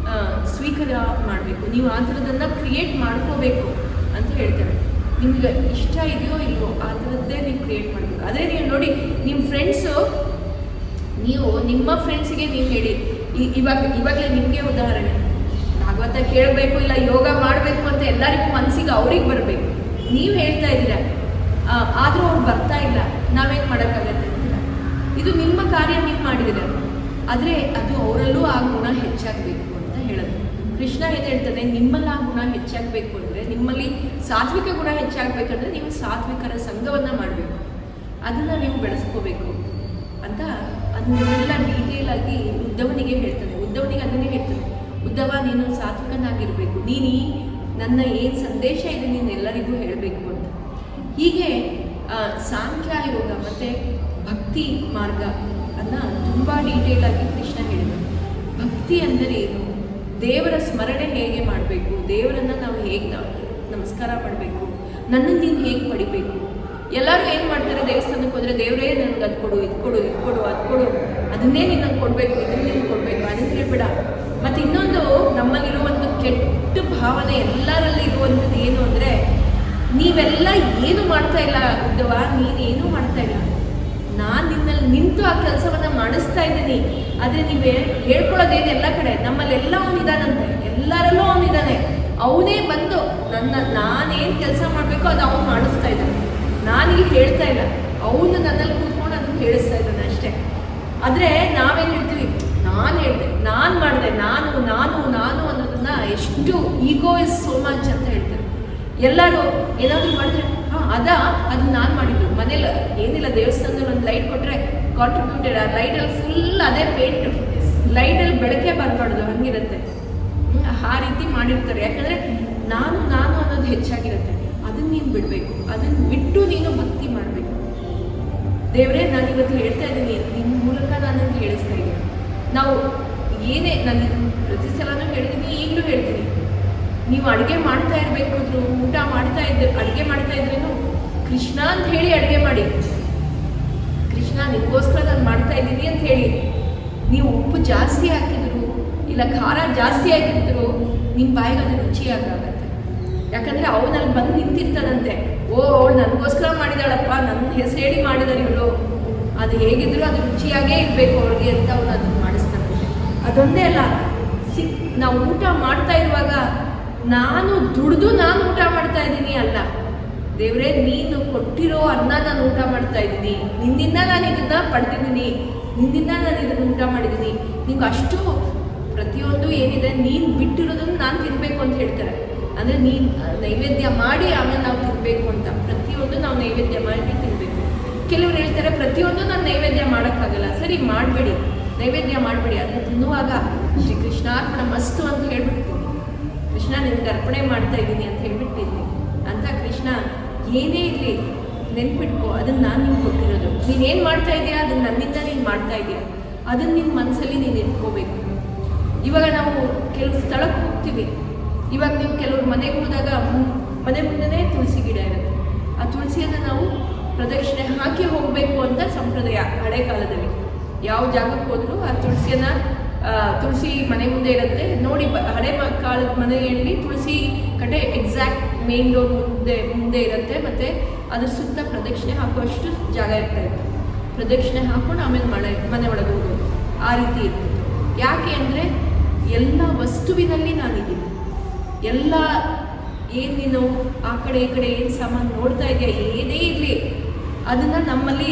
ಸ್ವೀಕಾರ ಮಾಡಬೇಕು, ನೀವು ಆ ಥರದನ್ನು ಕ್ರಿಯೇಟ್ ಮಾಡ್ಕೋಬೇಕು ಅಂತ ಹೇಳ್ತಾರೆ. ನಿಮ್ಗೆ ಇಷ್ಟ ಇದೆಯೋ ಇಲ್ವೋ ಆ ಥರದ್ದೇ ನೀವು ಕ್ರಿಯೇಟ್ ಮಾಡಬೇಕು. ಅದೇ ನೀವು ನೋಡಿ, ನಿಮ್ಮ ಫ್ರೆಂಡ್ಸು, ನೀವು ನಿಮ್ಮ ಫ್ರೆಂಡ್ಸಿಗೆ ನೀವು ಹೇಳಿ, ಇವಾಗಲೇ ನಿಮಗೆ ಉದಾಹರಣೆ, ಭಾಗವತ ಕೇಳಬೇಕು ಇಲ್ಲ ಯೋಗ ಮಾಡಬೇಕು ಅಂತ ಎಲ್ಲರಿಗೂ ಮನಸ್ಸಿಗೆ ಅವ್ರಿಗೆ ಬರಬೇಕು. ನೀವು ಹೇಳ್ತಾ ಇದ್ದೀರಾ, ಆದರೂ ಅವ್ರು ಬರ್ತಾ ಇಲ್ಲ, ನಾವೇನು ಮಾಡೋಕ್ಕಾಗತ್ತೆ ಅಂತೀರ. ಇದು ನಿಮ್ಮ ಕಾರ್ಯ ನೀವು ಮಾಡಿದ್ದೀರ, ಆದರೆ ಅದು ಅವರಲ್ಲೂ ಆ ಗುಣ ಹೆಚ್ಚಾಗಬೇಕು ಅಂತ ಹೇಳೋದು. ಕೃಷ್ಣ ಏನು ಹೇಳ್ತಾನೆ, ನಿಮ್ಮಲ್ಲಿ ಆ ಗುಣ ಹೆಚ್ಚಾಗಬೇಕು ಅಂದರೆ, ನಿಮ್ಮಲ್ಲಿ ಸಾತ್ವಿಕ ಗುಣ ಹೆಚ್ಚಾಗಬೇಕಂದ್ರೆ ನೀವು ಸಾತ್ವಿಕರ ಸಂಘವನ್ನು ಮಾಡಬೇಕು, ಅದನ್ನು ನೀವು ಬೆಳೆಸ್ಕೋಬೇಕು ಅಂತ ಅದನ್ನೆಲ್ಲ ಡೀಟೇಲ್ ಆಗಿ ಉದ್ದವನಿಗೆ ಹೇಳ್ತಾನೆ. ಉದ್ದವನಿಗೆ ಅದನ್ನೇ ಹೇಳ್ತಾನೆ, ಉದ್ದವ ನೀನು ಸಾತ್ವಿಕನಾಗಿರಬೇಕು, ನೀನು ನನ್ನ ಏನು ಸಂದೇಶ ಇದೆ ನೀನು ಎಲ್ಲರಿಗೂ ಹೇಳಬೇಕು ಅಂತ. ಹೀಗೆ ಸಾಂಖ್ಯ ಯೋಗ ಮತ್ತು ಭಕ್ತಿ ಮಾರ್ಗ ಅನ್ನು ತುಂಬ ಡೀಟೇಲಾಗಿ ಕೃಷ್ಣ ಹೇಳಿದರು. ಭಕ್ತಿ ಅಂದರೆ ಏನು, ದೇವರ ಸ್ಮರಣೆ ಹೇಗೆ ಮಾಡಬೇಕು, ದೇವರನ್ನು ನಾವು ಹೇಗೆ ನಮಸ್ಕಾರ ಮಾಡಬೇಕು, ನನ್ನನ್ನು ನೀನು ಹೇಗೆ ಪಡಿಬೇಕು. ಎಲ್ಲರೂ ಏನು ಮಾಡ್ತಾರೆ, ದೇವಸ್ಥಾನಕ್ಕೆ ಹೋದರೆ ದೇವರೇ ನನಗೆ ಅದು ಕೊಡು, ಇದು ಕೊಡು, ಇದು ಕೊಡು, ಅದು ಕೊಡು, ಅದನ್ನೇ ನೀನು ಕೊಡಬೇಕು, ಇದನ್ನೇ ನೀನು ಕೊಡಬೇಕು, ಅದನ್ನು ಹೇಳ್ಬೇಡ. ಮತ್ತು ಇನ್ನೊಂದು ನಮ್ಮಲ್ಲಿರೋ ಒಂದು ಕೆಟ್ಟ ಭಾವನೆ ಎಲ್ಲರಲ್ಲಿ ಇರುವಂಥದ್ದು ಏನು ಅಂದರೆ, ನೀವೆಲ್ಲ ಏನು ಮಾಡ್ತಾ ಇಲ್ಲ ಉದ್ದವ, ನೀನೇನೂ ಮಾಡ್ತಾ ಇಲ್ಲ, ನಾನು ನಿನ್ನಲ್ಲಿ ನಿಂತು ಆ ಕೆಲಸವನ್ನು ಮಾಡಿಸ್ತಾ ಇದ್ದೀನಿ. ಆದರೆ ನೀವೇ ಹೇಳ್ಕೊಳ್ಳೋದೇನು ಎಲ್ಲ ಕಡೆ, ನಮ್ಮಲ್ಲೆಲ್ಲ ಅವನಿದ್ದಾನಂತೆ, ಎಲ್ಲರಲ್ಲೂ ಅವನಿದ್ದಾನೆ, ಅವನೇ ಬಂದು ನಾನೇನು ಕೆಲಸ ಮಾಡಬೇಕೋ ಅದು ಅವನು ಮಾಡಿಸ್ತಾ ಇದ್ದಾನೆ. ನಾನಿಲ್ಲಿ ಹೇಳ್ತಾ ಇಲ್ಲ, ಅವನು ನನ್ನಲ್ಲಿ ಕೂತ್ಕೊಂಡು ಅದನ್ನು ಹೇಳಿಸ್ತಾ ಇದ್ದಾನೆ ಅಷ್ಟೇ. ಆದರೆ ನಾವೇನು ಹೇಳ್ತೀವಿ, ನಾನು ಹೇಳಿದೆ, ನಾನು ಮಾಡಿದೆ, ನಾನು ನಾನು ನಾನು ಅನ್ನೋದನ್ನು ಎಷ್ಟು ಈಗೋ ಇಸ್ ಸೋ ಮಚ್ ಅಂತ ಹೇಳ್ತಾರೆ. ಎಲ್ಲರೂ ಏನಾದರೂ ಮಾಡಿದ್ರೆ ಅದು ನಾನು ಮಾಡಿದ್ದು. ಮನೇಲಿ ಏನಿಲ್ಲ, ದೇವಸ್ಥಾನದಲ್ಲಿ ಒಂದು ಲೈಟ್ ಕೊಟ್ಟರೆ ಕಾಂಟ್ರಿಬ್ಯೂಟೆಡ್, ಆ ಲೈಟಲ್ಲಿ ಫುಲ್ ಅದೇ ಪೇಂಟು, ಲೈಟಲ್ಲಿ ಬೆಳಕೆ ಬರಬಾರ್ದು, ಹಂಗಿರುತ್ತೆ. ಆ ರೀತಿ ಮಾಡಿರ್ತಾರೆ. ಯಾಕಂದರೆ ನಾನು ಅನ್ನೋದು ಹೆಚ್ಚಾಗಿರುತ್ತೆ. ಅದನ್ನು ನೀನು ಬಿಡಬೇಕು, ಅದನ್ನು ಬಿಟ್ಟು ನೀನು ಭಕ್ತಿ ಮಾಡಬೇಕು. ದೇವರೇ, ನಾನಿವತ್ತು ಹೇಳ್ತಾ ಇದ್ದೀನಿ, ನಿಮ್ಮ ಮೂಲಕ ನಾನು ಹೇಳಿಸ್ತಾ ಇದ್ದೀನಿ. ನಾವು ಏನೇ ಪ್ರತಿ ಸಲನೂ ಹೇಳಿದ್ದೀನಿ, ಈಗಲೂ ಹೇಳ್ತೀನಿ. ನೀವು ಅಡುಗೆ ಮಾಡ್ತಾ ಇರಬೇಕಾದ್ರು, ಊಟ ಮಾಡ್ತಾ ಅಡುಗೆ ಮಾಡ್ತಾ ಇದ್ರೇನು ಕೃಷ್ಣ ಅಂತ ಹೇಳಿ ಅಡುಗೆ ಮಾಡಿ. ಕೃಷ್ಣ ನಿಮಗೋಸ್ಕರ ನಾನು ಮಾಡ್ತಾ ಇದ್ದೀನಿ ಅಂತ ಹೇಳಿ. ನೀವು ಉಪ್ಪು ಜಾಸ್ತಿ ಹಾಕಿದ್ರು ಇಲ್ಲ ಖಾರ ಜಾಸ್ತಿ ಆಗಿದ್ರು ನಿಮ್ಮ ಬಾಯಿಗೆ ಅದು ರುಚಿಯಾಗತ್ತೆ. ಯಾಕಂದರೆ ಅವನಲ್ಲಿ ಬಂದು ನಿಂತಿರ್ತಾನಂತೆ, ಓ ಅವಳು ನನಗೋಸ್ಕರ ಮಾಡಿದಾಳಪ್ಪ, ನನ್ನ ಹೆಸರು ಹೇಳಿ ಮಾಡಿದಾರೆ ಇವಳು, ಅದು ಹೇಗಿದ್ರು ಅದು ರುಚಿಯಾಗೇ ಇರಬೇಕು ಅವ್ರಿಗೆ ಅಂತ ಅವನು ಅದನ್ನು ಮಾಡಿಸ್ತಾನಂತೆ. ಅದೊಂದೇ ಅಲ್ಲ, ನಾವು ಊಟ ಮಾಡ್ತಾ ಇರುವಾಗ ನಾನು ದುಡ್ದು ನಾನು ಊಟ ಮಾಡ್ತಾ ಇದ್ದೀನಿ ಅಲ್ಲ, ದೇವರೇ ನೀನು ಕೊಟ್ಟಿರೋ ಅನ್ನ ನಾನು ಊಟ ಮಾಡ್ತಾ ಇದ್ದೀನಿ, ನಿನ್ನಿಂದ ನಾನು ಇದನ್ನ ಪಡ್ತಿದ್ದೀನಿ, ನಿನ್ನಿಂದ ನಾನು ಇದನ್ನು ಊಟ ಮಾಡಿದ್ದೀನಿ, ನಿಮ್ಗೆ ಅಷ್ಟು ಪ್ರತಿಯೊಂದು ಏನಿದೆ ನೀನು ಬಿಟ್ಟಿರೋದನ್ನು ನಾನು ತಿನ್ನಬೇಕು ಅಂತ ಹೇಳ್ತಾರೆ. ಅಂದರೆ ನೀನು ನೈವೇದ್ಯ ಮಾಡಿ ಆಮೇಲೆ ನಾವು ತಿನ್ನಬೇಕು ಅಂತ. ಪ್ರತಿಯೊಂದು ನಾವು ನೈವೇದ್ಯ ಮಾಡಿ ತಿನ್ನಬೇಕು. ಕೆಲವರು ಹೇಳ್ತಾರೆ ಪ್ರತಿಯೊಂದು ನಾನು ನೈವೇದ್ಯ ಮಾಡೋಕ್ಕಾಗಲ್ಲ. ಸರಿ, ಮಾಡಬೇಡಿ, ನೈವೇದ್ಯ ಮಾಡಬೇಡಿ, ಅದನ್ನು ತಿನ್ನುವಾಗ ಶ್ರೀ ಕೃಷ್ಣಾರ್ಪಣ ಮಸ್ತು ಅಂತ ಹೇಳ್ಬಿಡ್ತೀನಿ, ಕೃಷ್ಣ ನಿನ್ಗೆ ಅರ್ಪಣೆ ಮಾಡ್ತಾ ಇದ್ದೀನಿ ಅಂತ ಹೇಳ್ಬಿಟ್ಟಿದ್ದೀನಿ ಅಂತ. ಕೃಷ್ಣ ಏನೇ ಇರಲಿ ನೆನ್ಪಿಟ್ಕೋ, ಅದನ್ನು ನಾನು ನಿಮ್ಗೆ ಕೊಟ್ಟಿರೋದು. ನೀನೇನು ಮಾಡ್ತಾ ಇದೆಯಾ ಅದನ್ನು ನನ್ನಿಂದ ನೀನು ಮಾಡ್ತಾ ಇದೆಯಾ, ಅದನ್ನು ನಿನ್ನ ಮನಸ್ಸಲ್ಲಿ ನೀನು ಇಟ್ಕೋಬೇಕು. ಇವಾಗ ನಾವು ಕೆಲವು ಸ್ಥಳಕ್ಕೆ ಹೋಗ್ತೀವಿ. ಇವಾಗ ನೀವು ಕೆಲವ್ರು ಮನೆಗೆ ಹೋದಾಗ ಮನೆ ಮುಂದೆನೇ ತುಳಸಿ ಗಿಡ ಇರುತ್ತೆ. ಆ ತುಳಸಿಯನ್ನು ನಾವು ಪ್ರದಕ್ಷಿಣೆ ಹಾಕಿ ಹೋಗಬೇಕು ಅಂತ ಸಂಪ್ರದಾಯ ಹಳೆ ಕಾಲದಲ್ಲಿ. ಯಾವ ಜಾಗಕ್ಕೆ ಹೋದರೂ ಆ ತುಳಸಿ ಮನೆ ಮುಂದೆ ಇರುತ್ತೆ ನೋಡಿ. ಹಳೆ ಕಾಲದ ಮನೆಯಲ್ಲಿ ತುಳಸಿ ಕಡೆ ಎಕ್ಸಾಕ್ಟ್ ಮೇನ್ ಡೋರ್ ಮುಂದೆ ಇರುತ್ತೆ. ಮತ್ತು ಅದ್ರ ಸುತ್ತ ಪ್ರದಕ್ಷಿಣೆ ಹಾಕುವಷ್ಟು ಜಾಗ ಇರ್ತಾ ಇತ್ತು. ಪ್ರದಕ್ಷಿಣೆ ಹಾಕ್ಕೊಂಡು ಆಮೇಲೆ ಮನೆ ಒಳಗೆ ಹೋಗೋದು ಆ ರೀತಿ ಇರ್ತಿತ್ತು. ಯಾಕೆ ಅಂದರೆ ಎಲ್ಲ ವಸ್ತುವಿನಲ್ಲಿ ನಾನಿದ್ದೀನಿ. ಎಲ್ಲ ಏನು ನೀನು ಆ ಕಡೆ ಈ ಕಡೆ ಏನು ಸಾಮಾನು ನೋಡ್ತಾ ಇದೆಯಾ, ಏನೇ ಇರಲಿ ಅದನ್ನು ನಮ್ಮಲ್ಲಿ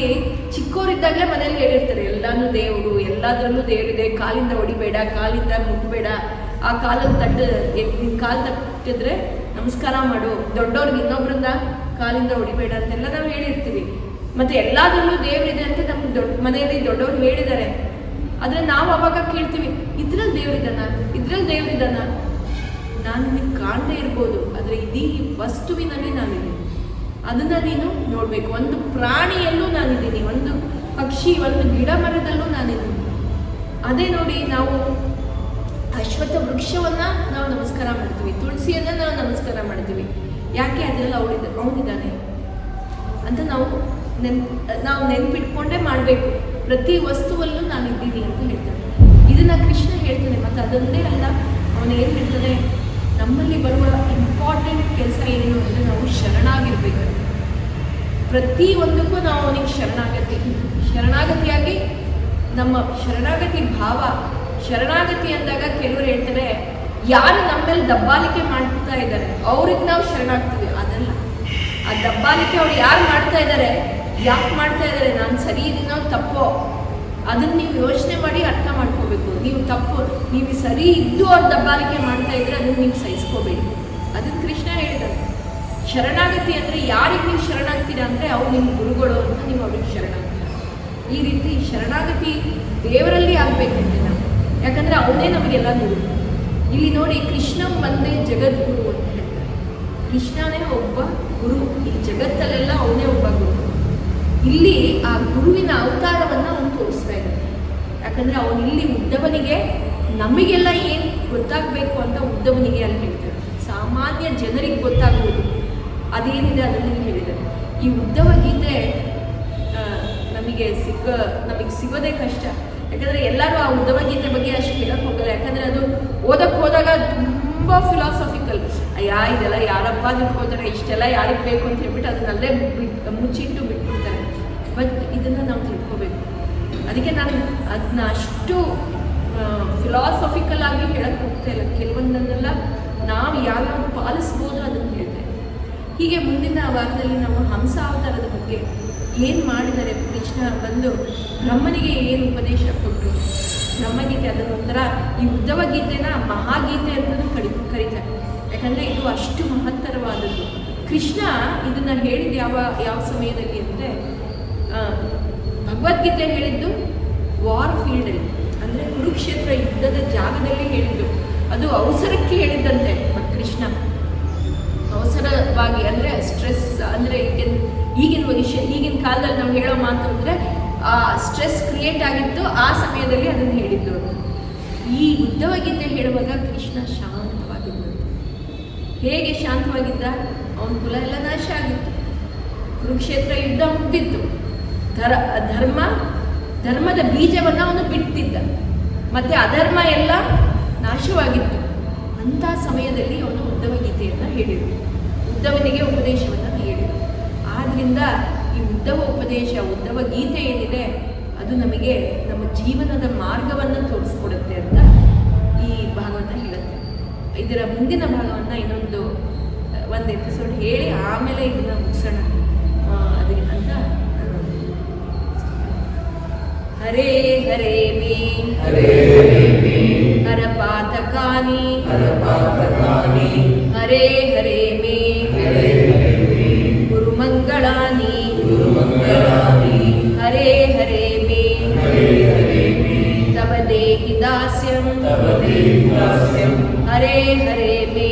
ಚಿಕ್ಕವರಿದ್ದಾಗಲೇ ಮನೇಲಿ ಹೇಳಿರ್ತಾರೆ, ಎಲ್ಲನೂ ದೇವರು, ಎಲ್ಲದರಲ್ಲೂ ದೇವರಿದೆ, ಕಾಲಿಂದ ಹೊಡಿಬೇಡ, ಕಾಲಿಂದ ಮುಟ್ಟಬೇಡ, ಆ ಕಾಲಲ್ಲಿ ನಿನ್ನ ಕಾಲು ತಟ್ಟಿದ್ರೆ ನಮಸ್ಕಾರ ಮಾಡು, ದೊಡ್ಡವ್ರಿಗೆ ಇನ್ನೊಬ್ರಿಂದ ಕಾಲಿಂದ ಹೊಡಿಬೇಡ ಅಂತೆಲ್ಲ ನಾವು ಹೇಳಿರ್ತೀವಿ. ಮತ್ತು ಎಲ್ಲದರಲ್ಲೂ ದೇವರಿದೆ ಅಂತ ನಮ್ಗೆ ಮನೆಯಲ್ಲಿ ದೊಡ್ಡವ್ರು ಹೇಳಿದ್ದಾರೆ. ಆದರೆ ನಾವು ಅವಾಗ ಕೇಳ್ತೀವಿ, ಇದ್ರಲ್ಲಿ ದೇವರಿದ್ದಾನ? ನಾನು ನಿನಗೆ ಕಾಣದೇ ಇರ್ಬೋದು, ಆದರೆ ಇದೀ ವಸ್ತುವಿನಲ್ಲಿ ನಾನಿದ್ದೀನಿ, ಅದನ್ನು ನೀನು ನೋಡಬೇಕು. ಒಂದು ಪ್ರಾಣಿಯಲ್ಲೂ ನಾನಿದ್ದೀನಿ, ಒಂದು ಪಕ್ಷಿ, ಒಂದು ಗಿಡ ಮರದಲ್ಲೂ ನಾನಿದ್ದೀನಿ. ಅದೇ ನೋಡಿ, ನಾವು ಅಶ್ವತ್ಥ ವೃಕ್ಷವನ್ನು ನಾವು ನಮಸ್ಕಾರ ಮಾಡ್ತೀವಿ, ತುಳಸಿಯನ್ನು ನಾವು ನಮಸ್ಕಾರ ಮಾಡ್ತೀವಿ. ಯಾಕೆ? ಅದರಲ್ಲಿ ಅವನಿದ್ದಾನೆ ಅಂತ ನಾವು ನೆನ್ಪಿಟ್ಕೊಂಡೇ ಮಾಡಬೇಕು. ಪ್ರತಿ ವಸ್ತುವಲ್ಲೂ ನಾನಿದ್ದೀನಿ ಅಂತ ಹೇಳ್ತಾನೆ. ಇದನ್ನು ಕೃಷ್ಣ ಹೇಳ್ತಾನೆ. ಮತ್ತು ಅದೊಂದೇ ಅಲ್ಲ, ಅವನು ಏನು ಹೇಳ್ತಾನೆ, ನಮ್ಮಲ್ಲಿ ಬರುವ ಇಂಪಾರ್ಟೆಂಟ್ ಕೆಲಸ ಏನು ಅಂದರೆ ನಾವು ಶರಣಾಗಿರ್ಬೇಕು. ಪ್ರತಿಯೊಂದಕ್ಕೂ ನಾವು ಅವನಿಗೆ ಶರಣಾಗತಿಯಾಗಿ ನಮ್ಮ ಶರಣಾಗತಿ ಭಾವ. ಶರಣಾಗತಿ ಅಂದಾಗ ಕೆಲವರು ಹೇಳ್ತಾರೆ, ಯಾರು ನಮ್ಮಲ್ಲಿ ದಬ್ಬಾಳಿಕೆ ಮಾಡ್ತಾ ಇದ್ದಾರೆ ಅವ್ರಿಗೆ ನಾವು ಶರಣಾಗ್ತೀವಿ. ಅದಲ್ಲ, ಆ ದಬ್ಬಾಳಿಕೆ ಅವ್ರು ಯಾರು ಮಾಡ್ತಾ ಇದ್ದಾರೆ, ಯಾಕೆ ಮಾಡ್ತಾ ಇದ್ದಾರೆ, ನಾನು ಸರಿ ಇದೀನೋ ತಪ್ಪೋ, ಅದನ್ನು ನೀವು ಯೋಚನೆ ಮಾಡಿ ಅರ್ಥ ಮಾಡ್ಕೋಬೇಕು. ನೀವು ಸರಿ ಇದ್ದು ಅವ್ರು ದಬ್ಬಾಳಿಕೆ ಮಾಡ್ತಾ ಇದ್ರೆ ಅದನ್ನು ನೀವು ಸಹಿಸ್ಕೋಬೇಡಿ. ಅದನ್ನು ಕೃಷ್ಣ ಹೇಳಿದ್ದಾರೆ. ಶರಣಾಗತಿ ಅಂದರೆ ಯಾರಿಗೆ ನೀವು ಶರಣಾಗ್ತೀರಾ ಅಂದರೆ ಅವ್ರು ನಿಮ್ಮ ಗುರುಗಳು ಅಂತ ನೀವು ಅವ್ರಿಗೆ ಶರಣಾಗ್ತೀರ. ಈ ರೀತಿ ಶರಣಾಗತಿ ದೇವರಲ್ಲಿ ಆಗಬೇಕಂತೆ ನಾವು. ಯಾಕಂದರೆ ಅವನೇ ನಮಗೆಲ್ಲ ಗುರು. ಇಲ್ಲಿ ನೋಡಿ, ಕೃಷ್ಣ ಒಂದೇ ಜಗದ್ಗುರು ಅಂತ ಹೇಳ್ತಾರೆ. ಕೃಷ್ಣನೇ ಒಬ್ಬ ಗುರು, ಈ ಜಗತ್ತಲ್ಲೆಲ್ಲ ಅವನೇ ಒಬ್ಬ ಗುರು. ಇಲ್ಲಿ ಆ ಗುರುವಿನ ಅವತಾರವನ್ನು ಅವನು ತೋರಿಸ್ತಾ ಇದ್ದಾನೆ. ಯಾಕಂದರೆ ಅವನು ಇಲ್ಲಿ ಉದ್ದವನಿಗೆ ನಮಗೆಲ್ಲ ಏನು ಗೊತ್ತಾಗಬೇಕು ಅಂತ ಉದ್ದವನಿಗೆ ಅಲ್ಲಿ ಹೇಳ್ತಾರೆ. ಸಾಮಾನ್ಯ ಜನರಿಗೆ ಗೊತ್ತಾಗುವುದು ಅದೇನಿದೆ ಅದನ್ನು ಹೇಳಿದ್ದಾರೆ. ಈ ಉದ್ದವ ಗೀತೆ ನಮಗೆ ಸಿಗೋದೇ ಕಷ್ಟ. ಯಾಕಂದರೆ ಎಲ್ಲರೂ ಆ ಉದ್ದವ ಗೀತೆ ಬಗ್ಗೆ ಅಷ್ಟು ಹೇಳಕ್ಕೆ ಹೋಗಲ್ಲ. ಯಾಕಂದರೆ ಅದು ಓದಕ್ಕೆ ಹೋದಾಗ ತುಂಬ ಫಿಲಾಸಫಿಕಲ್. ಇದೆಲ್ಲ ಯಾರಪ್ಪ ತಿಳ್ಕೊತಾರೆ, ಇಷ್ಟೆಲ್ಲ ಯಾರಿಗೆ ಬೇಕು ಅಂತ ಹೇಳ್ಬಿಟ್ಟು ಅದನ್ನಲ್ಲೇ ಮುಚ್ಚಿಟ್ಟು ಬಿಟ್ಬಿಡ್ತಾರೆ. ಬಟ್ ಇದನ್ನು ನಾವು ತಿಳ್ಕೋಬೇಕು. ಅದಕ್ಕೆ ನಾನು ಅದನ್ನ ಅಷ್ಟು ಫಿಲಾಸಫಿಕಲ್ ಆಗಿ ಹೇಳಕ್ಕೆ ಹೋಗ್ತಾ ಇಲ್ಲ. ಕೆಲವೊಂದನ್ನೆಲ್ಲ ನಾವು ಯಾವ್ಯಾವ ಪಾಲಿಸ್ಬೋದು ಅದನ್ನು ಹೇಳ್ತೇವೆ. ಹೀಗೆ ಮುಂದಿನ ವಾರದಲ್ಲಿ ನಾವು ಹಂಸ ಅವತಾರದ ಬಗ್ಗೆ ಏನು ಮಾಡಿದ್ದಾರೆ, ಕೃಷ್ಣ ಬಂದು ಬ್ರಹ್ಮನಿಗೆ ಏನು ಉಪದೇಶ ಕೊಟ್ಟರು, ಬ್ರಹ್ಮಗೀತೆ ಅದನ್ನೊಂಥರ ಈ ಉದ್ದವ ಗೀತೆನ ಮಹಾಗೀತೆ ಅಂತಲೂ ಕರೀತಾರೆ. ಯಾಕಂದರೆ ಇದು ಅಷ್ಟು ಮಹತ್ತರವಾದದ್ದು. ಕೃಷ್ಣ ಇದನ್ನು ಹೇಳಿದ್ದು ಯಾವ ಸಮಯದಲ್ಲಿ ಅಂದರೆ ಭಗವದ್ಗೀತೆ ಹೇಳಿದ್ದು ವಾರ್ ಫೀಲ್ಡಲ್ಲಿ, ಅಂದರೆ ಕುರುಕ್ಷೇತ್ರ ಯುದ್ಧದ ಜಾಗದಲ್ಲಿ ಹೇಳಿದ್ದು. ಅದು ಅವಸರಕ್ಕೆ ಹೇಳಿದ್ದಂತೆ ಕೃಷ್ಣ. ಅವಸರವಾಗಿ ಅಂದರೆ ಸ್ಟ್ರೆಸ್, ಅಂದರೆ ಈಗಿನ ಕಾಲದಲ್ಲಿ ನಾವು ಹೇಳೋ ಮಾತು ಅಂದರೆ ಆ ಸ್ಟ್ರೆಸ್ ಕ್ರಿಯೇಟ್ ಆಗಿದ್ದು ಆ ಸಮಯದಲ್ಲಿ ಅದನ್ನು ಹೇಳಿದ್ದು. ಈ ಉದ್ಧವ ಗೀತೆ ಹೇಳುವಾಗ ಕೃಷ್ಣ ಶಾಂತವಾಗಿದ್ದ. ಹೇಗೆ ಶಾಂತವಾಗಿದ್ದ? ಅವನ ಕುಲ ಎಲ್ಲ ನಾಶ ಆಗಿತ್ತು, ಕುರುಕ್ಷೇತ್ರ ಯುದ್ಧ ಮುಗ್ದಿತ್ತು, ಧರ್ಮದ ಬೀಜವನ್ನು ಅವನು ಬಿಟ್ಟಿದ್ದ, ಮತ್ತೆ ಅಧರ್ಮ ಎಲ್ಲ ನಾಶವಾಗಿತ್ತು. ಅಂಥ ಸಮಯದಲ್ಲಿ ಅವನು ಉದ್ಧವ ಗೀತೆಯನ್ನು ಹೇಳಿದರು, ಉದ್ಧವನಿಗೆ ಉಪದೇಶವನ್ನು ಹೇಳಿದರು. ಆದ್ದರಿಂದ ಈ ಉದ್ಧವ ಗೀತೆ ಏನಿದೆ ಅದು ನಮಗೆ ನಮ್ಮ ಜೀವನದ ಮಾರ್ಗವನ್ನು ತೋರಿಸ್ಕೊಡುತ್ತೆ ಅಂತ ಈ ಭಾಗವತ ಹೇಳುತ್ತೆ. ಇದರ ಮುಂದಿನ ಭಾಗವನ್ನು ಇನ್ನೊಂದು ಎಪಿಸೋಡ್ ಹೇಳಿ ಆಮೇಲೆ ಇದನ್ನು ಮುಗಿಸೋಣ ಅದಕ್ಕೆ ಅಂತ. ಹರೇ ಹರೇ ಮೇ ಹರ ಪಾತಕಾನಿ ಹರೇ ಹರೇ ಮೇ ಗುರು ಮಂಗಳಾನಿ ಹರೇ ಹರೇ ಮೇ ತವ ದೇಹಿ ದಾಸ್ಯಂ ಹರೇ ಹರೇ ಮೇ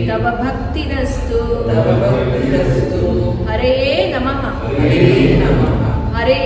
ತವ ಭಕ್ತಿರಸ್ತು ಹರೇ ನಮಃ ಹರೇ